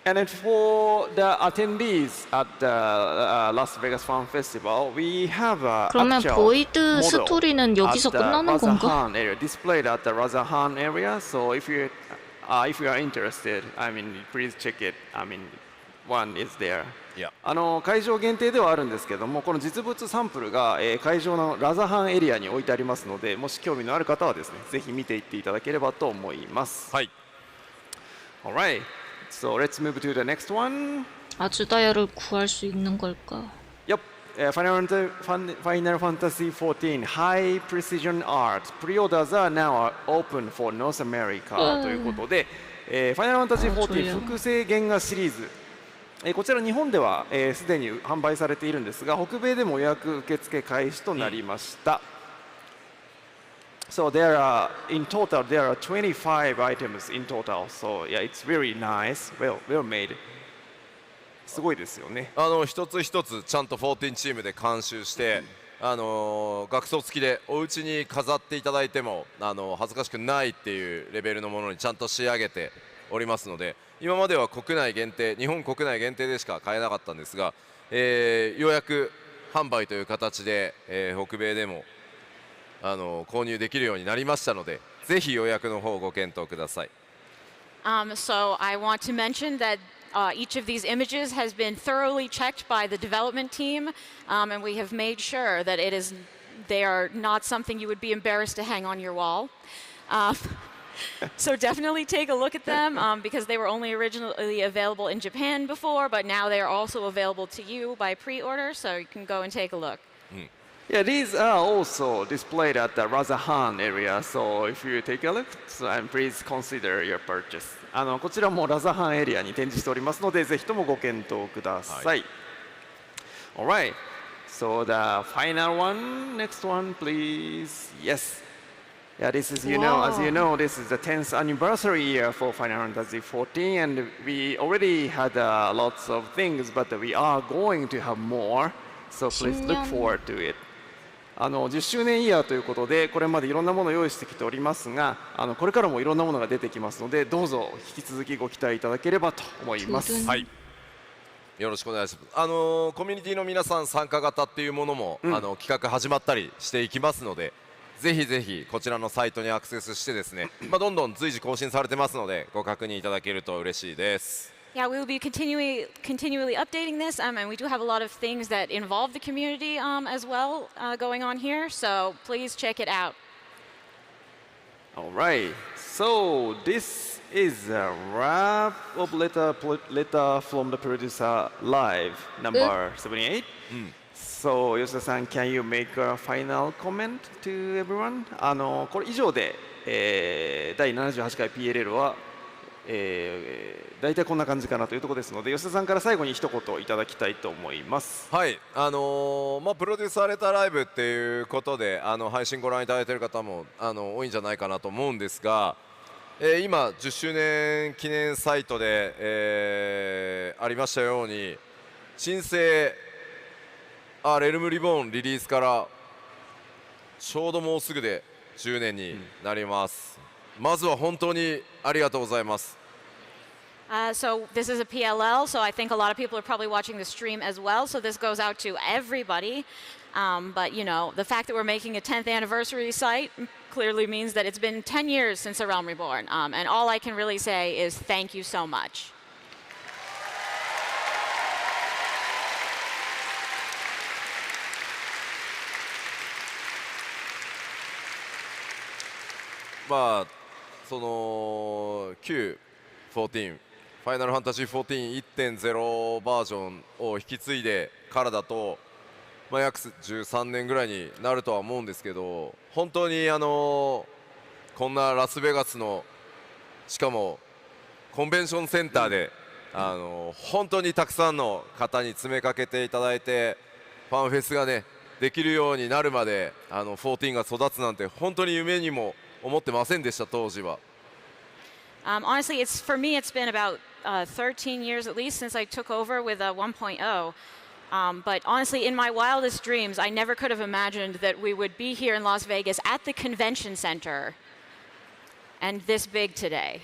And then for the attendees at the Las Vegas Fan Festival, we have a 그러면 actual 보이드 model 스토리는 여기서 at the 끝나는 건가? Razahan area, displayed at the Razahan area. So if you are interested, I mean, please check it. I mean, one is there. 会場限定ではあるんですけども、この実物サンプルが、会場のラザハンエリアに置いてありますので、もし興味のある方はですね、ぜひ見ていっていただければと思います。はい。Alright, so let's move to the next one. 아주다야를 구할 수 있는 걸까? Yep, Final Fantasy 14 High Precision Art Pre-orders are now open for North America ということで、Final Fantasy 14複製原画シリーズ。こちら日本ではすでに販売されているんですが、北米でも予約受付開始となりました。So in total there are 25 items in total. So yeah, it's very nice, well made. すごいですよね。一つ一つちゃんと14チームで監修して、額装付きでお家に飾っていただいても恥ずかしくないっていうレベルのものにちゃんと仕上げておりますので。今までは国内限定、日本国内限定でしか買えなかったんですが、予約販売という形で、北米でも購入できるようになりましたので、ぜひ予約の方をご検討ください。So I want to mention that each of these images has been thoroughly checked by the development team, and we have made sure that they are not something you would be embarrassed to hang on your wall. So definitely take a look at them because they were only originally available in Japan before, but now they are also available to you by pre-order, so you can go and take a look. Yeah, these are also displayed at the Razahan area, so if you take a look, please consider your purchase. こちらもラザハンエリアに展示しておりますので、ぜひともご検討ください。Alright, so the final one, next one, please. Yes. Yeah, this is, as you know, this is the 10th anniversary year for Final Fantasy 14, and we already had lots of things, but we are going to have more, so please look forward to it. 10周年イヤーということで、これまでいろんなものを用意してきておりますが、これからもいろんなものが出てきますので、どうぞ引き続きご期待いただければと思います。はい。よろしくお願いします。コミュニティの皆さん参加型っていうものも、企画始まったりしていきますので。ぜひぜひこちらのサイトにアクセスしてですね、どんどん随時更新されてますのでご確認いただけると嬉しいです。Yeah, we will be continually updating this, and we do have a lot of things that involve the community as well going on here, so please check it out. All right, so this is a wrap of letter from the producer live number 78. So, 吉田さん、can you make a final comment to everyone? これ以上で、第78回 PLL は大体こんな感じかなというところですので、吉田さんから最後に一言いただきたいと思います。はい、プロデュースされたライブっていうことで配信ご覧いただいている方も多いんじゃないかなと思うんですが、今10周年記念サイトで、ありましたように新生レルムリボーンリリースからちょうどもうすぐで10年になります。まずは本当にありがとうございます。So this is a PLL, so I think a lot of people are probably watching the stream as well, so this goes out to everybody. But you know, the fact that we're making a 10th anniversary site clearly means that it's been 10 years since A Realm Reborn. And all I can really say is thank you so much. まあその旧14ファイナルファンタジー 14.1.0 バージョンを引き継いでからだと、約13年ぐらいになるとは思うんですけど、本当にこんなラスベガスのしかもコンベンションセンターで本当にたくさんの方に詰めかけていただいて、ファンフェスがねできるようになるまで14が育つなんて本当に夢にも思ってませんでした、当時は。Honestly, for me, it's been about 13 years at least since I took over with 1.0. But honestly, in my wildest dreams, I never could have imagined that we would be here in Las Vegas at the convention center and this big today.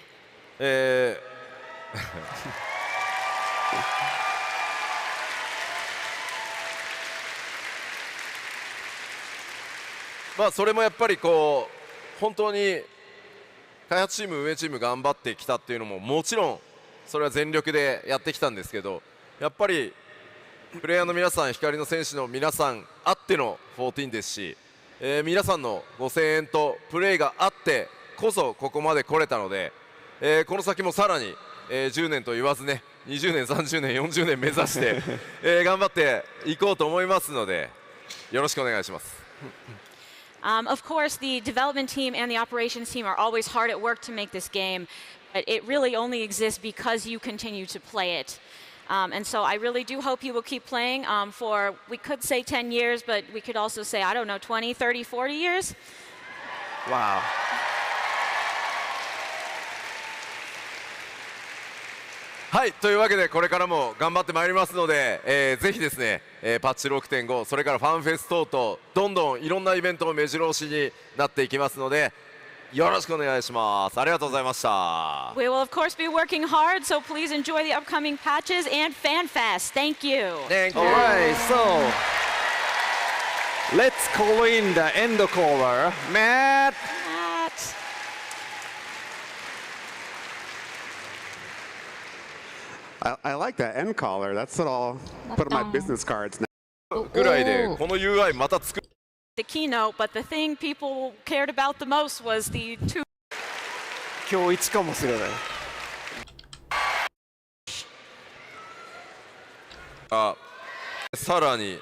それもやっぱりこう本当に開発チーム運営チーム頑張ってきたっていうのももちろんそれは全力でやってきたんですけど、やっぱりプレイヤーの皆さん、光の戦士の皆さんあっての14ですし、皆さんのご声援とプレイがあってこそここまで来れたので、この先もさらに、10年と言わずね20年30年40年目指して、頑張っていこうと思いますのでよろしくお願いします。Of course, the development team and the operations team are always hard at work to make this game, but it really only exists because you continue to play it. And so I really do hope you will keep playing for, we could say 10 years, but we could also say, I don't know, 20, 30, 40 years? Wow. はい、というわけでこれからも頑張ってまいりますので、ぜひですね、パッチ 6.5 それからファンフェス等々どんどんいろんなイベントも目白押しになっていきますのでよろしくお願いします。ありがとうございました。 We will of course be working hard, so please enjoy the upcoming patches and FanFest. Thank you. Thank you. Alright, so let's call in the end caller, Matt. I like that end caller. That's what I'll put on my business cards now. ぐらいでこの UI また作る。The keynote, but the thing people cared about the most was the two. 今日一かもしれない。さらに、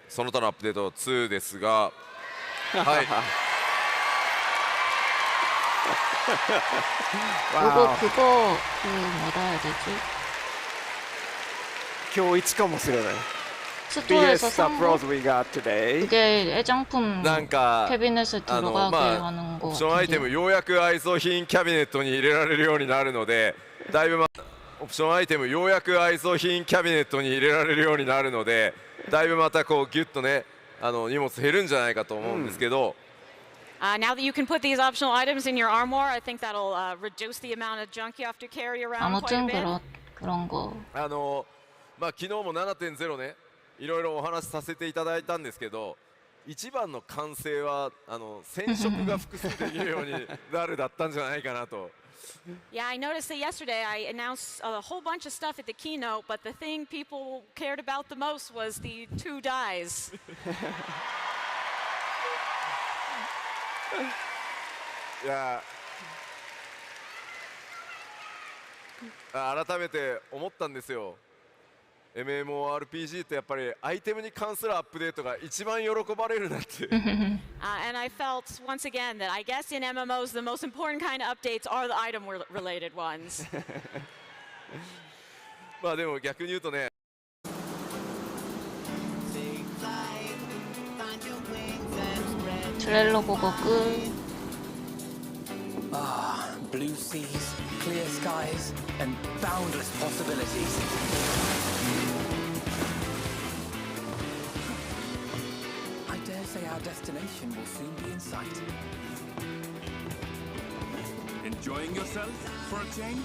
その他のアップデート2ですが、はい。그거 뭐라 해야 되지? 今日一かもしれない。 스토어에서 산 거? we got today. 그게 애장품 なんか 캐비넷에 들어가게 하는 거. オプションアイテムようやく愛蔵品キャビネットに入れられるようになるので、だいぶオプションアイテムようやく愛蔵品キャビネットに入れられるようになるので、だいぶまたこうギュッとね荷物減るんじゃないかと思うんですけど。Now that you can put these optional items in your armoire, I think that'll reduce the amount of junk you have to carry around quite a 아무튼 bit. 그런 거. 昨日も 7.0 ねいろいろお話しさせていただいたんですけど、一番の完成は染色が複数できるようになるだったんじゃないかなと。Yeah, I noticed that yesterday I announced a whole bunch of stuff at the keynote, but the thing people cared about the most was the 2 dyes. いや改めて思ったんですよ。MMORPG ってやっぱりアイテムに関するアップデートが一番喜ばれるなって And I felt once again that I guess in MMOs the most important kind of updates are the item related ones. まあでも逆に言うとね Take flight, find your wings and spread. 트레일러 보고 끝. Ah, blue seas, clear skies, and boundless possibilities. I dare say our destination will soon be in sight. Enjoying yourself for a change?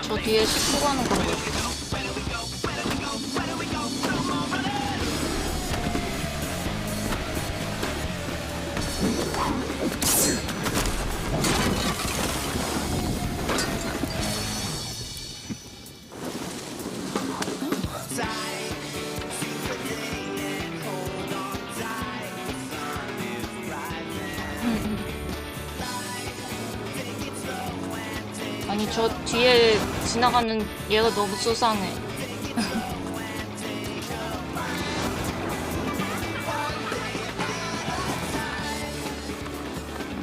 저 뒤에 씻고 가는 거 보여. 아니 저 뒤에 지나가는 얘가 너무 수상해.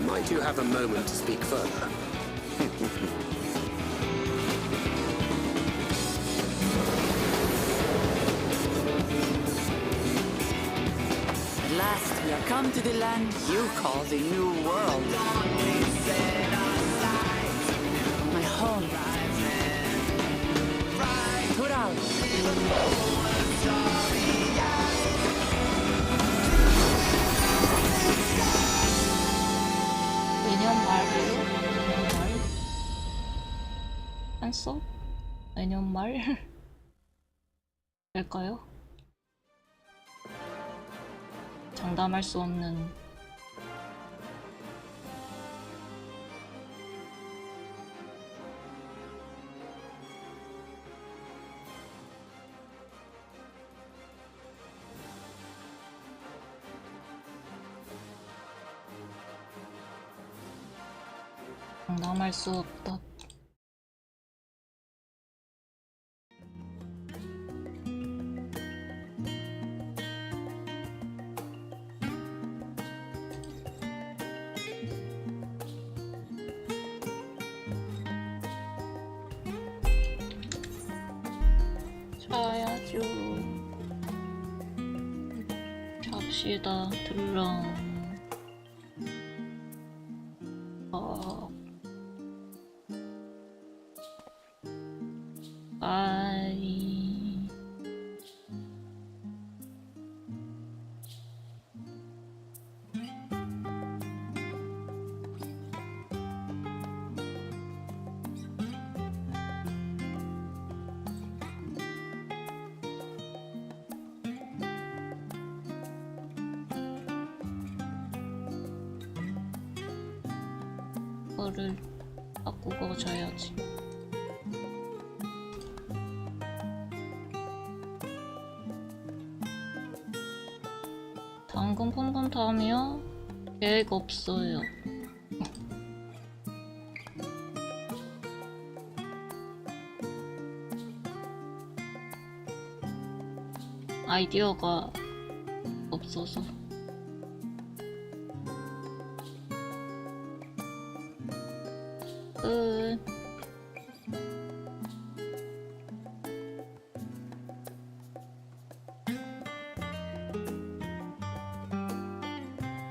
Might you have a moment to speak further? At last, we have come to the land you call the New World. My home. Put out. 내년 말이요? 내년 말? 한써? 내년 말? 될까요? 장담할 수 없는 장담할 수 없다. 자야죠. 잡시다 들랑. 아이. 이거를 바꾸고 자야지. 당근 pom폼 타며 계획 없어요. 아이디어가 없어서. 끝.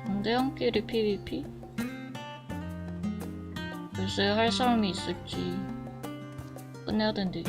상대형끼리 PVP? 글쎄 할 사람이 있을지 끝내야 된대.